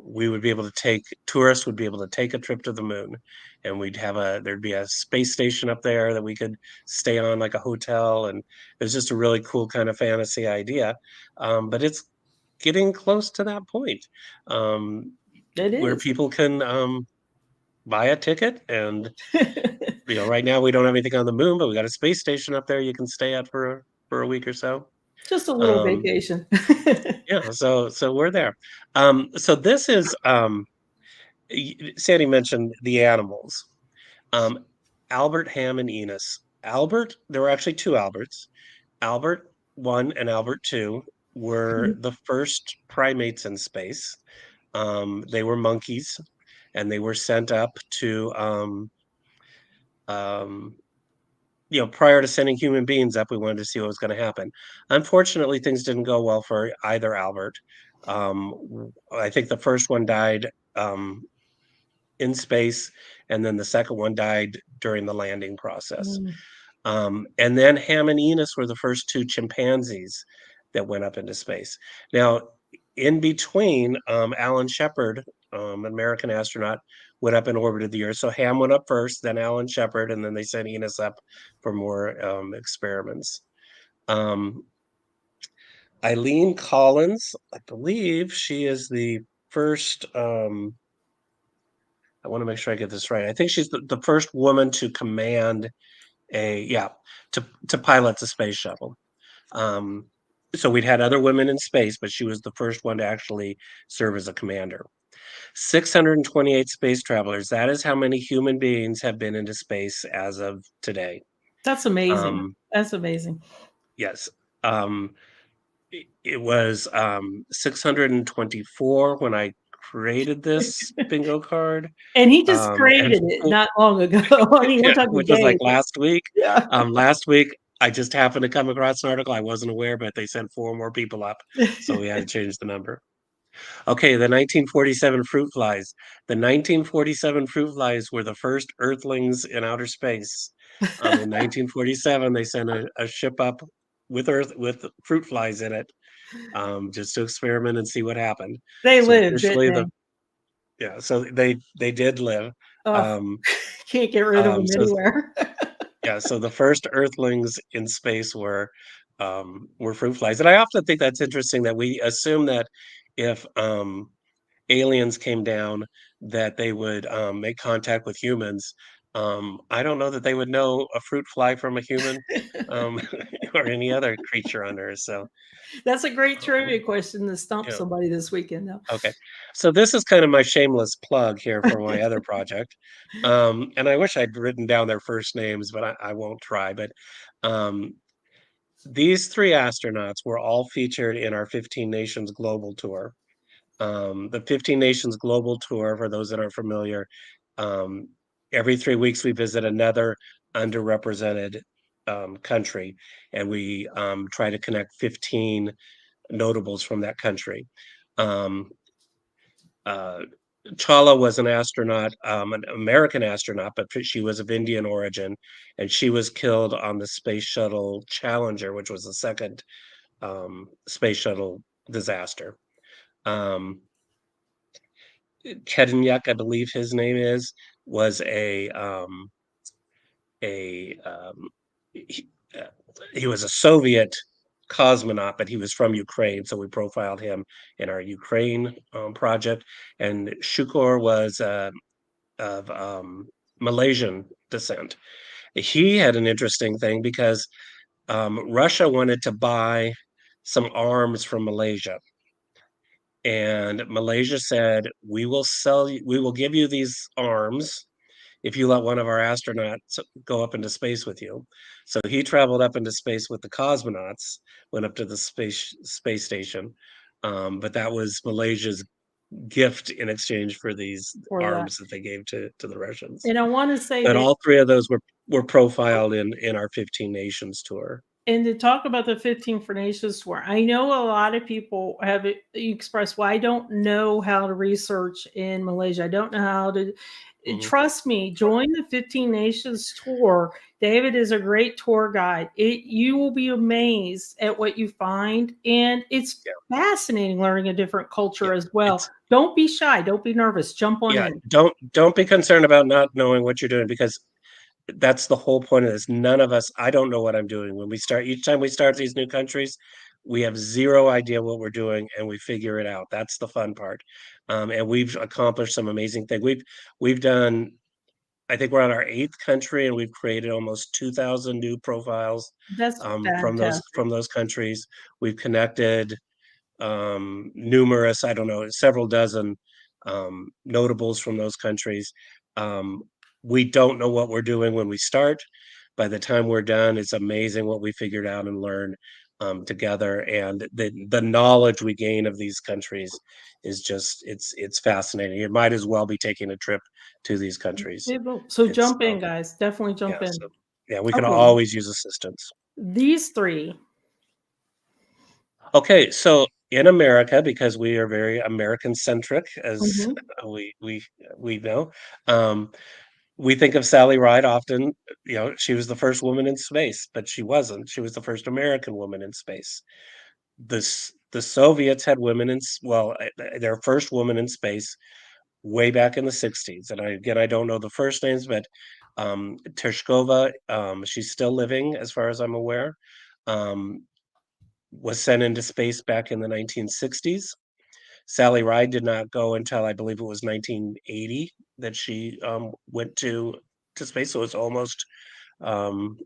we would be able to tourists would be able to take a trip to the moon, and there'd be a space station up there that we could stay on like a hotel, and it was just a really cool kind of fantasy idea. But it's getting close to that point where people can buy a ticket, and right now we don't have anything on the moon, but we got a space station up there you can stay at for a week or so. Just a little vacation. Yeah, so we're there. So this is Sandy mentioned the animals. Albert, Ham, and Enos. Albert, there were actually two Alberts. Albert 1 and Albert 2 were the first primates in space. They were monkeys, and they were sent up to um, prior to sending human beings up, we wanted to see what was going to happen. Unfortunately, things didn't go well for either Albert. I think the first one died in space, and then the second one died during the landing process. Mm. And then Ham and Enos were the first two chimpanzees that went up into space. Now, in between, Alan Shepard, an American astronaut, went up and orbited the Earth. So Ham went up first, then Alan Shepard, and then they sent Enos up for more experiments. Eileen Collins, I believe she is the first. I want to make sure I get this right. I think she's the first woman to command to pilot the space shuttle. Um, so we'd had other women in space, but she was the first one to actually serve as a commander. 628 space travelers. That is how many human beings have been into space as of today. That's amazing. That's amazing. Yes. It was 624 when I created this bingo card. And he just created it not long ago. I mean, we're talking which was like last week. Yeah. Last week, I just happened to come across an article. I wasn't aware, but they sent 4 more people up. So we had to change the number. Okay, the 1947 fruit flies. The 1947 fruit flies were the first Earthlings in outer space. In 1947, they sent a ship up with fruit flies in it, just to experiment and see what happened. They So lived, officially didn't yeah, so they did live. they? Can't get rid of them anywhere. Yeah, so the first Earthlings in space were fruit flies, and I often think that's interesting that we assume that if aliens came down, that they would make contact with humans. I don't know that they would know a fruit fly from a human, or any other creature on Earth. So that's a great trivia question to stump somebody this weekend, though. Okay, so this is kind of my shameless plug here for my other project, and I wish I'd written down their first names, but I won't try. But these 3 astronauts were all featured in our 15 Nations Global Tour. The 15 Nations Global Tour, for those that aren't familiar, every 3 weeks we visit another underrepresented country, and we try to connect 15 notables from that country. Chawla was an astronaut, an American astronaut, but she was of Indian origin, and she was killed on the Space Shuttle Challenger, which was the second space shuttle disaster. Kedenyuk, I believe his name was he was a Soviet cosmonaut, but he was from Ukraine, so we profiled him in our Ukraine project. And Shukor was of Malaysian descent. He had an interesting thing because Russia wanted to buy some arms from Malaysia, and Malaysia said, "We will give you these arms if you let one of our astronauts go up into space with you." So he traveled up into space with the cosmonauts, went up to the space station. But that was Malaysia's gift in exchange for these arms that they gave to the Russians. And I want to say But that all 3 of those were profiled in our 15 Nations tour. And to talk about the 15 for Nations tour, I know a lot of people have expressed, well, I don't know how to research in Malaysia. I don't know how to. Trust me, join the 15 Nations tour. David is a great tour guide. You will be amazed at what you find. And it's fascinating learning a different culture as well. Don't be shy. Don't be nervous. Jump on in. Don't be concerned about not knowing what you're doing, because that's the whole point of this. None of us, I don't know what I'm doing. When we start, each time we start these new countries, we have zero idea what we're doing, and we figure it out. That's the fun part. And we've accomplished some amazing things. We've done, I think we're on our 8th country, and we've created almost 2,000 new profiles from those countries. We've connected numerous, I don't know, several dozen notables from those countries. we don't know what we're doing when we start. By the time we're done, it's amazing what we figured out and learned together, and the knowledge we gain of these countries is just it's fascinating. It might as well be taking a trip to these countries. So It's jump in, guys. Definitely yeah, jump in. so yeah, we can Okay. always use assistance. These three. Okay, so in America, because we are very American centric, as Mhm. we we we know, we think of Sally Ride often. You know, she was the first woman in space, but she wasn't. She was the first American woman in space. The Soviets had women well, their first woman in space way back in the 60s. And I don't know the first names, but Tereshkova, she's still living as far as I'm aware. Um, was sent into space back in the 1960s. Sally Ride did not go until I believe it was 1980 that she went to space. So it's almost um,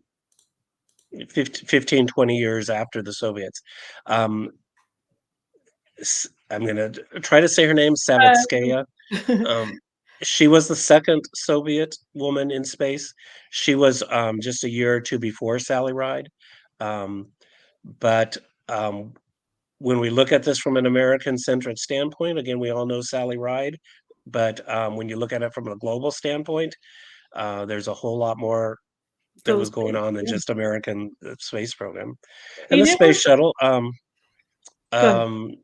15, 20 years after the Soviets. Um, I'm going to try to say her name, Savitskaya. Um, she was the second Soviet woman in space. She was just a year or two before Sally Ride. Um, but when we look at this from an American-centric standpoint, again, we all know Sally Ride, but when you look at it from a global standpoint, there's a whole lot more that Goes was going big. on than Yeah. just American space program. And You the never space shuttle, go ahead. um,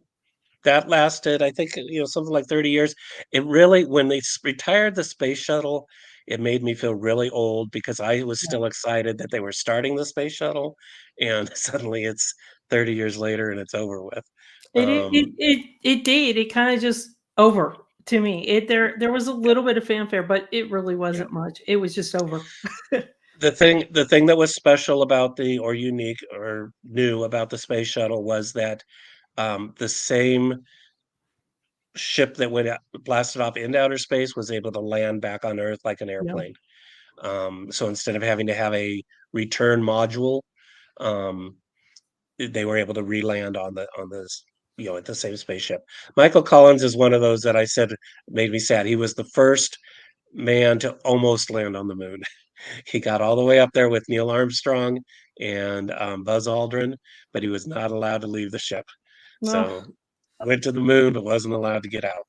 that lasted, I think, something like 30 years. It really, when they retired the space shuttle, it made me feel really old because I was Yeah. still excited that they were starting the space shuttle, and suddenly it's 30 years later and it's over with. Um, It did. It kind of just over to me. There was a little bit of fanfare, but it really yeah. wasn't much. It was just over. The thing that was special about or unique or new about the space shuttle was that the same ship that blasted off into outer space was able to land back on Earth like an Yeah. airplane. So instead of having to have a return module, um, they were able to re-land on this, at the same spaceship. Michael Collins is one of those that I said made me sad. He was the first man to almost land on the moon. He got all the way up there with Neil Armstrong and Buzz Aldrin, but he was not allowed to leave the ship. No. So went to the moon, but wasn't allowed to get out.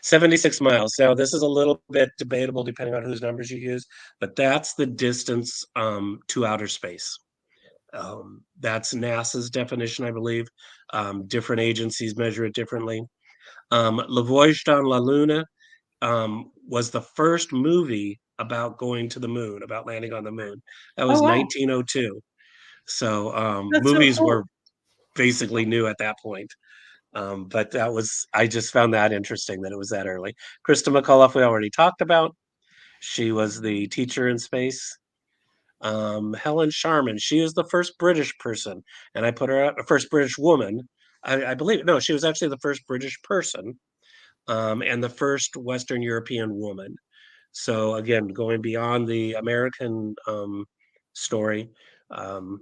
76 miles. Now, this is a little bit debatable depending on whose numbers you use, but that's the distance to outer space. That's NASA's definition, I believe. Different agencies measure it differently. Le Voyage dans la Lune was the first movie about going to the moon, about landing on the moon. That Oh was wow. 1902. So That's so movies were cool. basically new at that point. But I just found that interesting that it was that early. Krista McAuliffe, we already talked about. She was the teacher in space. Helen Sharman, she is the first British person, and I put her at first British woman. I believe, no, she was actually the first British person, and the first Western European woman. So again, going beyond the American story, um,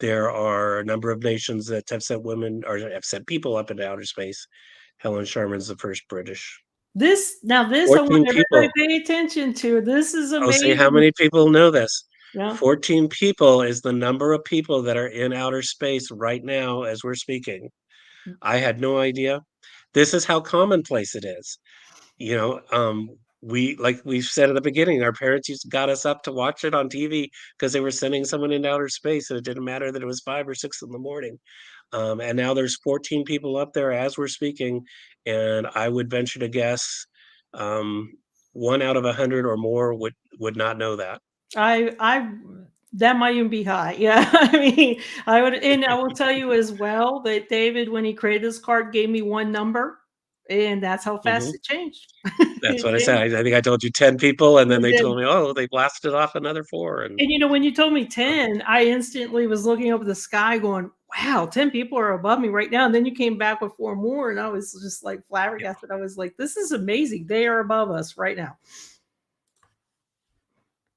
there are a number of nations that have sent women or have sent people up into outer space. Helen Sharman's the first British. This I want 14 everybody people. to pay attention to. This is I'll say how amazing. many people know this. Yeah. 14 people is the number of people that are in outer space right now as we're speaking. I had no idea. This is how commonplace it is. You know, we like we've said at the beginning, our parents got us up to watch it on TV because they were sending someone into outer space, and it didn't matter that it was 5 or 6 in the morning. And now there's 14 people up there as we're speaking, and I would venture to guess um, 1 out of 100 or more would not know that. I that might even be high. Yeah. I mean, I would, and I will tell you as well that David, when he created this card, gave me one number, and that's how fast Mhm. it changed. That's It what I changed. said. I think I told you 10 people, and then You they did. told me, oh, they blasted off another four, and And when you told me uh, 10, I instantly was looking up at the sky going, wow, 10 people are above me right now. And then you came back with four more, and I was just like yeah. flabbergasted. I was like, this is amazing. They are above us right now.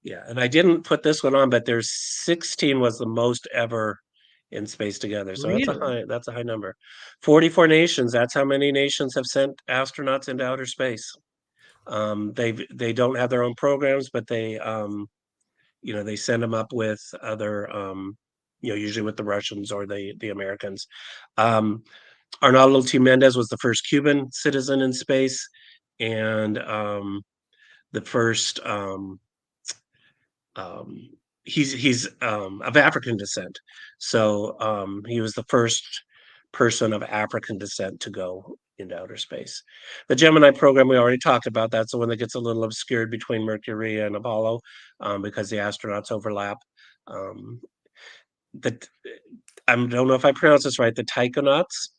Yeah, and I didn't put this one on, but there's 16 was the most ever in space together. So Really? that's a high number. 44 nations, that's how many nations have sent astronauts into outer space. They don't have their own programs, but they they send them up with other usually with the Russians or the Americans. Arnaldo T. Mendez was the first Cuban citizen in space, and the first he's of African descent. So he was the first person of African descent to go into outer space. The Gemini program we already talked about. That's the one that gets a little obscured between Mercury and Apollo because the astronauts overlap. The I don't know if I pronounce this right. The Taikonauts.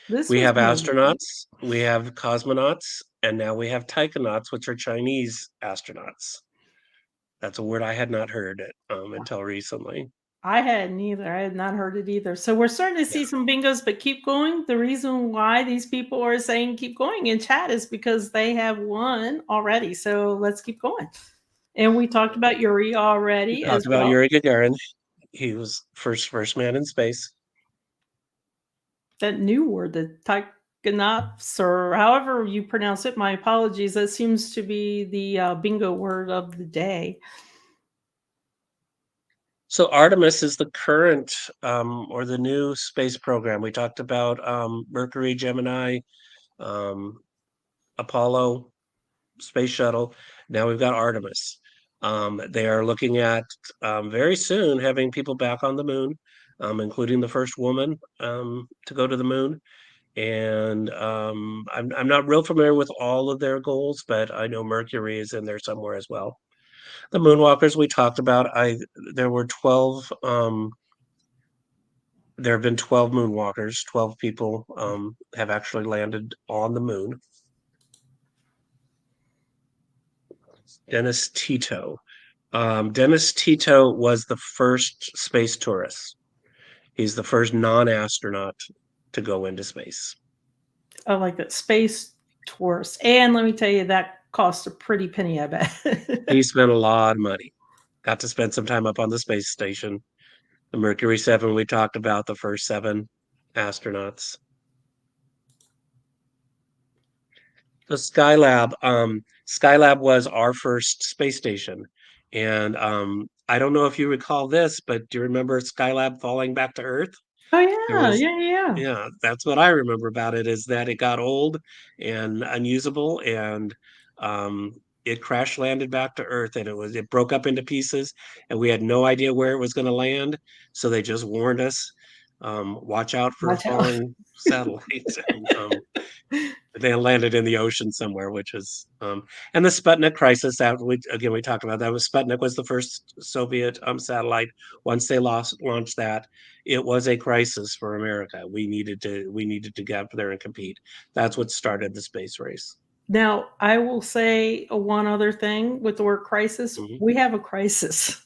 This We was have astronauts, we have cosmonauts, and now we have taikonauts, which are Chinese astronauts. That's a word I had not heard until recently. I hadn't either. I had not heard it either. So we're starting to see some bingos, but keep going. The reason why these people are saying keep going in chat is because they have won already. So let's keep going. And we talked about Yuri already. We talked about Yuri Gagarin. He was first man in space. That new word, the Taikonauts, or however you pronounce it. My apologies. That seems to be the bingo word of the day. So Artemis is the current or the new space program. We talked about Mercury, Gemini, Apollo, space shuttle. Now we've got Artemis. They are looking at very soon having people back on the moon, including the first woman to go to the moon. And I'm not real familiar with all of their goals, but I know Mercury is in there somewhere as well. The moonwalkers we talked about, there were 12. There have been 12 moonwalkers. 12 people have actually landed on the moon. Dennis Tito. Dennis Tito was the first space tourist. He's the first non-astronaut to go into space. I like that. Space tours. And let me tell you, that cost a pretty penny, I bet. He spent a lot of money. Got to spend some time up on the space station. The Mercury 7, we talked about the first 7 astronauts. The Skylab was our first space station. And I don't know if you recall this, but do you remember Skylab falling back to Earth? Oh yeah. Yeah, that's what I remember about it, is that it got old and unusable, and it crash landed back to Earth, and it broke up into pieces, and we had no idea where it was going to land. So they just warned us, watch out for falling satellites. And they landed in the ocean somewhere, which is and the Sputnik crisis that we talked about. That was Sputnik was the first Soviet satellite. Once they launched that, it was a crisis for America. We needed to get up there and compete. That's what started the space race. Now, I will say one other thing with the word crisis. Mm-hmm. We have a crisis.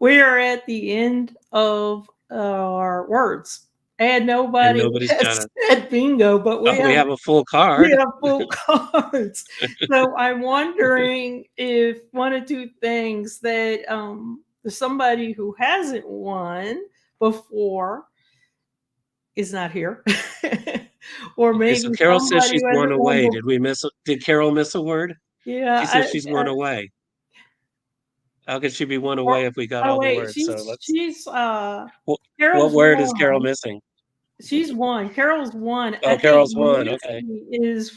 We are at the end of our words. And nobody's has said bingo, but we have a full card. We have full cards. So I'm wondering if one or two things that somebody who hasn't won before is not here. Or maybe so Carol says she's won away. Did Carol miss a word? Yeah. She says she's won away. How could she be one away if we got all the words? What word is Carol missing? She's won. Carol's won. Oh, Carol's won. Okay. Is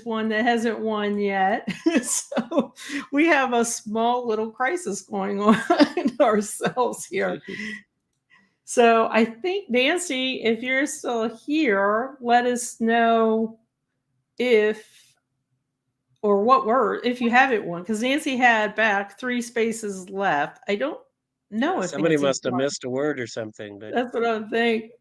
one that hasn't won yet. So we have a small little crisis going on ourselves here. So I think, Nancy, if you're still here, let us know what word, if you haven't won, because Nancy had back 3 spaces left. I don't know if somebody must have missed a word or something. But that's what I'm thinking.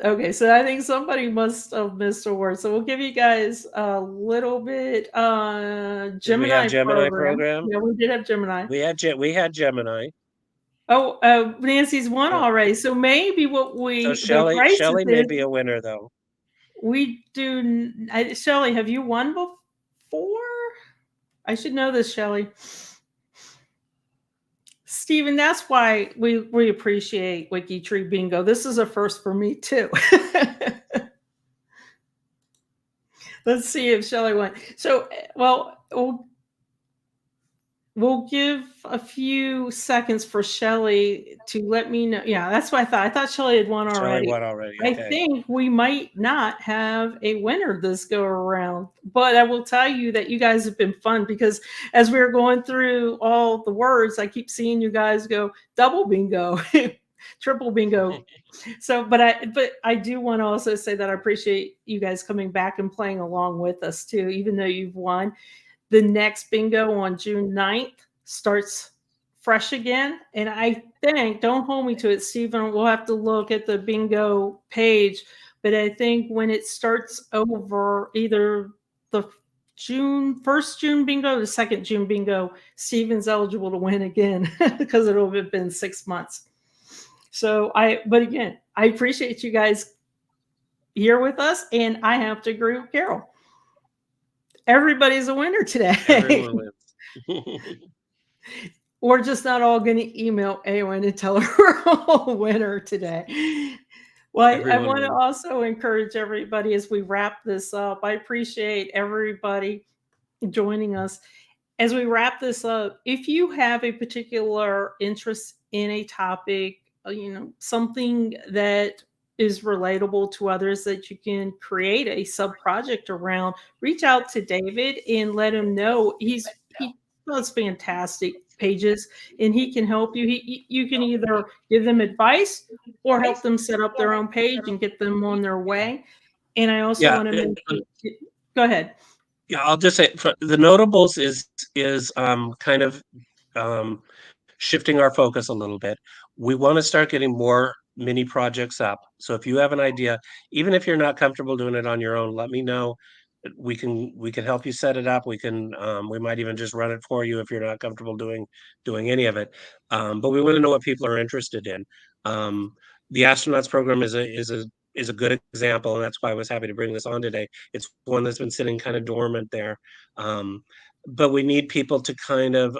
Okay, so I think somebody must have missed a word. So we'll give you guys a little bit. Gemini program. Yeah, we did have Gemini. We had Gemini. Oh, Nancy's won already. So maybe So Shelley may be a winner, though. We do. Shelley, have you won before? I should know this, Shelley. Stephen, that's why we appreciate WikiTree Bingo. This is a first for me too. Let's see if Shelley won. So, well, we'll give a few seconds for Shelley to let me know. Yeah, that's what I thought. I thought Shelley had won Shelley already. won already. I Okay. think we might not have a winner this go around, but I will tell you that you guys have been fun, because as we were going through all the words, I keep seeing you guys go double bingo, triple bingo. So, but I do want to also say that I appreciate you guys coming back and playing along with us too, even though you've won. The next bingo on June 9th starts fresh again. And I think, don't hold me to it, Stephen, we'll have to look at the bingo page. But I think when it starts over, either the first June bingo, the second June bingo, Stephen's eligible to win again because it'll have been 6 months. So but again, I appreciate you guys here with us. And I have to agree with Carol. Everybody's a winner today. Everyone wins. We're just not all going to email Eowyn and tell her we're all a winner today. Well, I want to also encourage everybody as we wrap this up. I appreciate everybody joining us. As we wrap this up, if you have a particular interest in a topic, something that is relatable to others that you can create a sub project around, reach out to David and let him know. He does fantastic pages and he can help you. You can either give them advice or help them set up their own page and get them on their way. And I also want to mention, go ahead. Yeah, I'll just say the notables is kind of shifting our focus a little bit. We want to start getting more mini projects up. So if you have an idea, even if you're not comfortable doing it on your own, let me know. We can help you set it up. We might even just run it for you if you're not comfortable doing any of it. But we want to know what people are interested in. The astronauts program is a good example, and that's why I was happy to bring this on today. It's one that's been sitting kind of dormant there. But we need people to kind of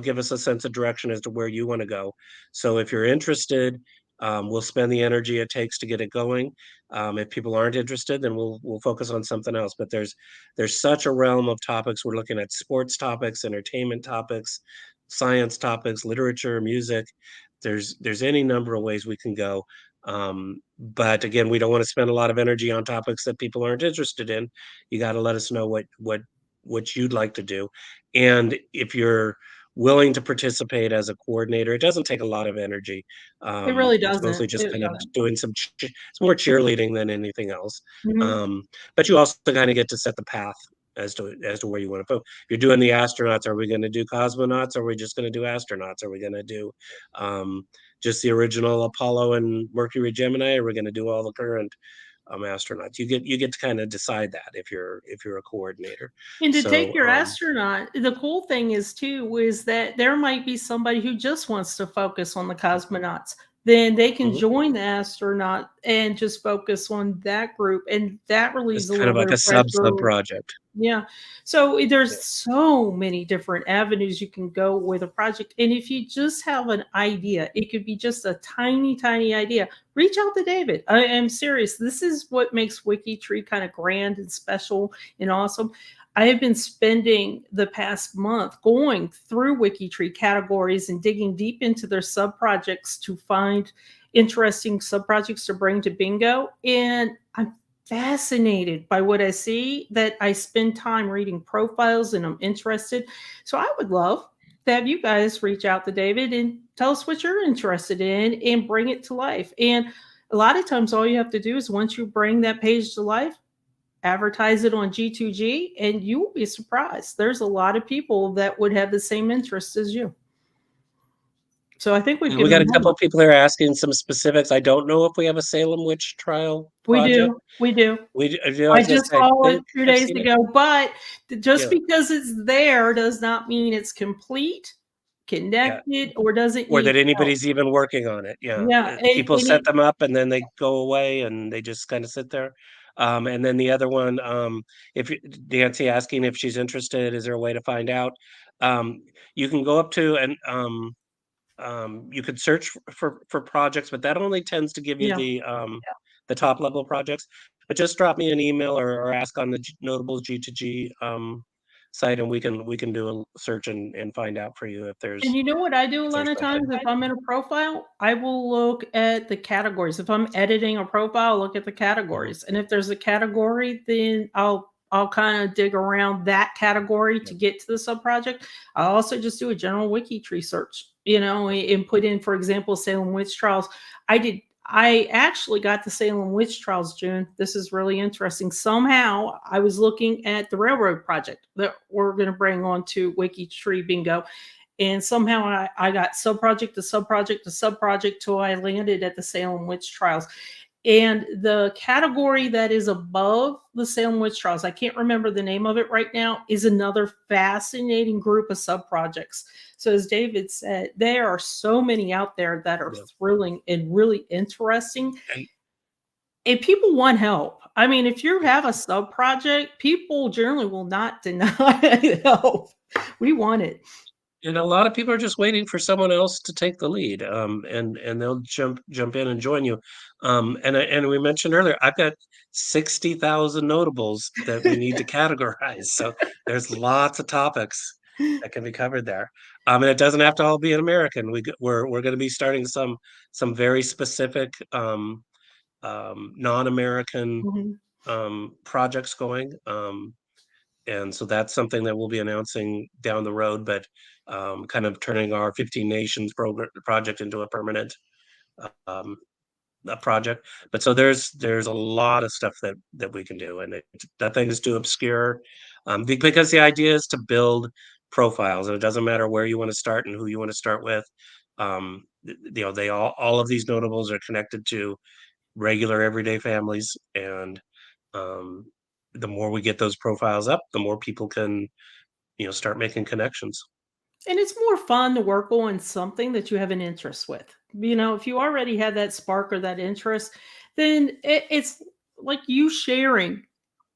give us a sense of direction as to where you want to go. So if you're interested, we'll spend the energy it takes to get it going. If people aren't interested, then we'll focus on something else. But there's such a realm of topics. We're looking at sports topics, entertainment topics, science topics, literature, music. There's any number of ways we can go. But again, we don't want to spend a lot of energy on topics that people aren't interested in. You got to let us know what you'd like to do. And if you're willing to participate as a coordinator, it doesn't take a lot of energy. It really doesn't. It's mostly just kind of doing it's more cheerleading than anything else. Mm-hmm. But you also kind of get to set the path as to where you want to go. If you're doing the astronauts, are we going to do cosmonauts? Or are we just going to do astronauts? Are we going to do just the original Apollo and Mercury Gemini? Or are we going to do all the current astronauts? You get to kind of decide that if you're a coordinator. And to take your astronaut, the cool thing is too is that there might be somebody who just wants to focus on the cosmonauts. Then they can join the astronaut and just focus on that group, and that relieves it's kind of like a sub project. Yeah. So there's so many different avenues you can go with a project. And if you just have an idea, it could be just a tiny, tiny idea. Reach out to David. I am serious. This is what makes WikiTree kind of grand and special and awesome. I have been spending the past month going through WikiTree categories and digging deep into their sub-projects to find interesting sub-projects to bring to bingo. And I'm fascinated by what I see, that I spend time reading profiles and I'm interested. So I would love to have you guys reach out to David and tell us what you're interested in and bring it to life. And a lot of times all you have to do is, once you bring that page to life, advertise it on G2G and you will be surprised. There's a lot of people that would have the same interest as you. So I think we got a couple of people here asking some specifics. I don't know if we have a Salem witch trial project. We do. I just saw it 2 days ago, but just because it's there does not mean it's complete, connected, or doesn't, or that anybody's even working on it. Yeah. People set them up and then they go away and they just kind of sit there. And then the other one, if Nancy asking if she's interested, is there a way to find out? You can go up to and you could search for projects, but that only tends to give you the top level projects. but just drop me an email or ask on the Notables G2G site, and we can do a search and find out for you if And you know what I do a lot there's of something. times if I'm in a profile? I will look at the categories. If I'm editing a profile, I'll look at the categories. And if there's a category, then I'll kind of dig around that category to get to the sub project. I'll also just do a general WikiTree search, and put in, for example, Salem witch trials. I actually got the Salem witch trials, June. This is really interesting. Somehow I was looking at the railroad project that we're going to bring on to WikiTree Bingo. And somehow I got sub-project to sub-project to sub-project till I landed at the Salem witch trials. And the category that is above the Salem witch trials, I can't remember the name of it right now, is another fascinating group of sub-projects. So as David said, there are so many out there that are thrilling and really interesting. And people want help. I mean, if you have a sub-project, people generally will not deny help. We want it. And a lot of people are just waiting for someone else to take the lead, and they'll jump in and join you. And we mentioned earlier, I've got 60,000 notables that we need to categorize. So there's lots of topics that can be covered there. And it doesn't have to all be an American. We're going to be starting some very specific non-American projects going. And so that's something that we'll be announcing down the road, but kind of turning our 15 Nations project into a permanent project. But so there's a lot of stuff that we can do, and nothing is too obscure, because the idea is to build profiles, and it doesn't matter where you want to start and who you want to start with. They all of these notables are connected to regular everyday families, and the more we get those profiles up, the more people can, start making connections. And it's more fun to work on something that you have an interest with. If you already have that spark or that interest, then it's like you sharing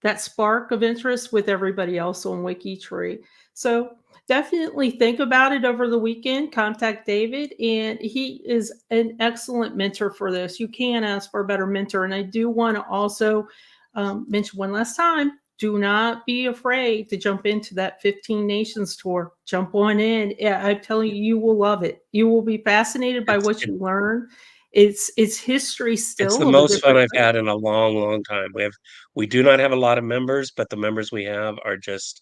that spark of interest with everybody else on WikiTree. So definitely think about it over the weekend. Contact David, and he is an excellent mentor for this. You can't ask for a better mentor. And I do want to also mention one last time, do not be afraid to jump into that 15 Nations tour. Jump on in. Yeah, I'm telling you, you will love it. You will be fascinated by what you learn. It's history still. It's the most fun I've had in a long, long time. We do not have a lot of members, but the members we have are just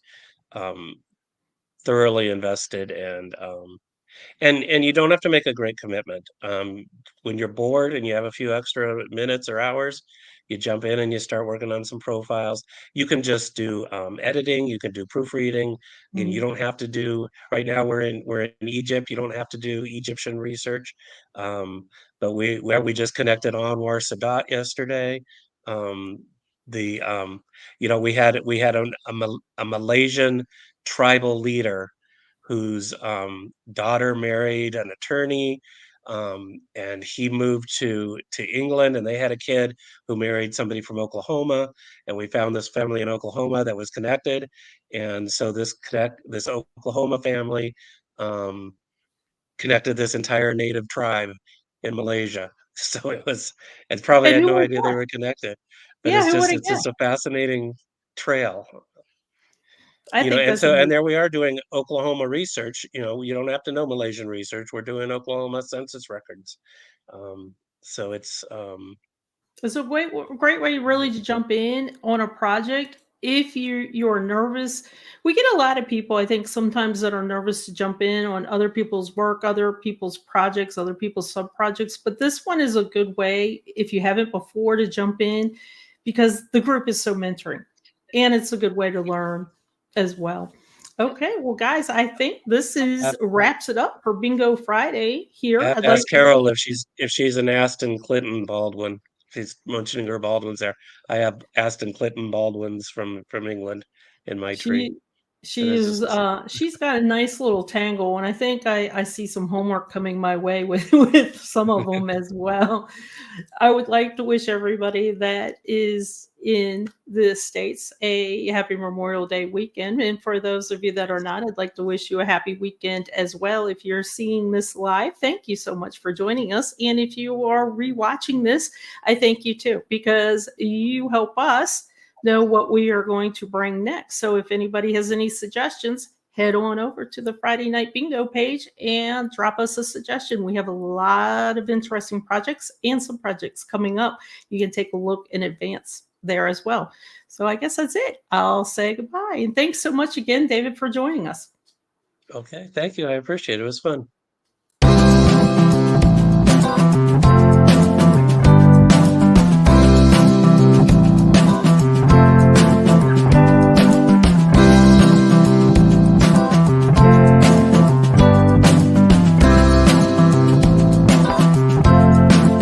thoroughly invested, and you don't have to make a great commitment. When you're bored and you have a few extra minutes or hours, you jump in and you start working on some profiles. You can just do editing. You can do proofreading. And you don't have to do. Right now, we're in Egypt. You don't have to do Egyptian research. But we just connected Anwar Sadat yesterday. We had a Malaysian tribal leader whose daughter married an attorney, and he moved to England, and they had a kid who married somebody from Oklahoma, and we found this family in Oklahoma that was connected, and so this Oklahoma family connected this entire native tribe in Malaysia. So it probably had no idea they were connected, but it's just a fascinating trail. And there we are doing Oklahoma research. You don't have to know Malaysian research. We're doing Oklahoma census records. So it's a great way really to jump in on a project. If you're nervous, we get a lot of people, I think, sometimes that are nervous to jump in on other people's work, other people's projects, other people's sub projects. But this one is a good way, if you haven't before, to jump in, because the group is so mentoring, and it's a good way to learn as well. Okay, well, guys, I think this wraps it up for Bingo Friday here. Ask Carol if she's an Aston Clinton Baldwin. She's mentioning her Baldwins there. I have Aston Clinton Baldwins from England in my tree. She's got a nice little tangle, and I think I see some homework coming my way with some of them as well. I would like to wish everybody that is in the States a happy Memorial Day weekend. And for those of you that are not, I'd like to wish you a happy weekend as well. If you're seeing this live, thank you so much for joining us. And if you are rewatching this, I thank you too, because you help us know what we are going to bring next. So if anybody has any suggestions, head on over to the Friday Night Bingo page and drop us a suggestion. We have a lot of interesting projects and some projects coming up. You can take a look in advance there as well. So I guess that's it. I'll say goodbye. And thanks so much again, David, for joining us. Okay, thank you. I appreciate it. It was fun.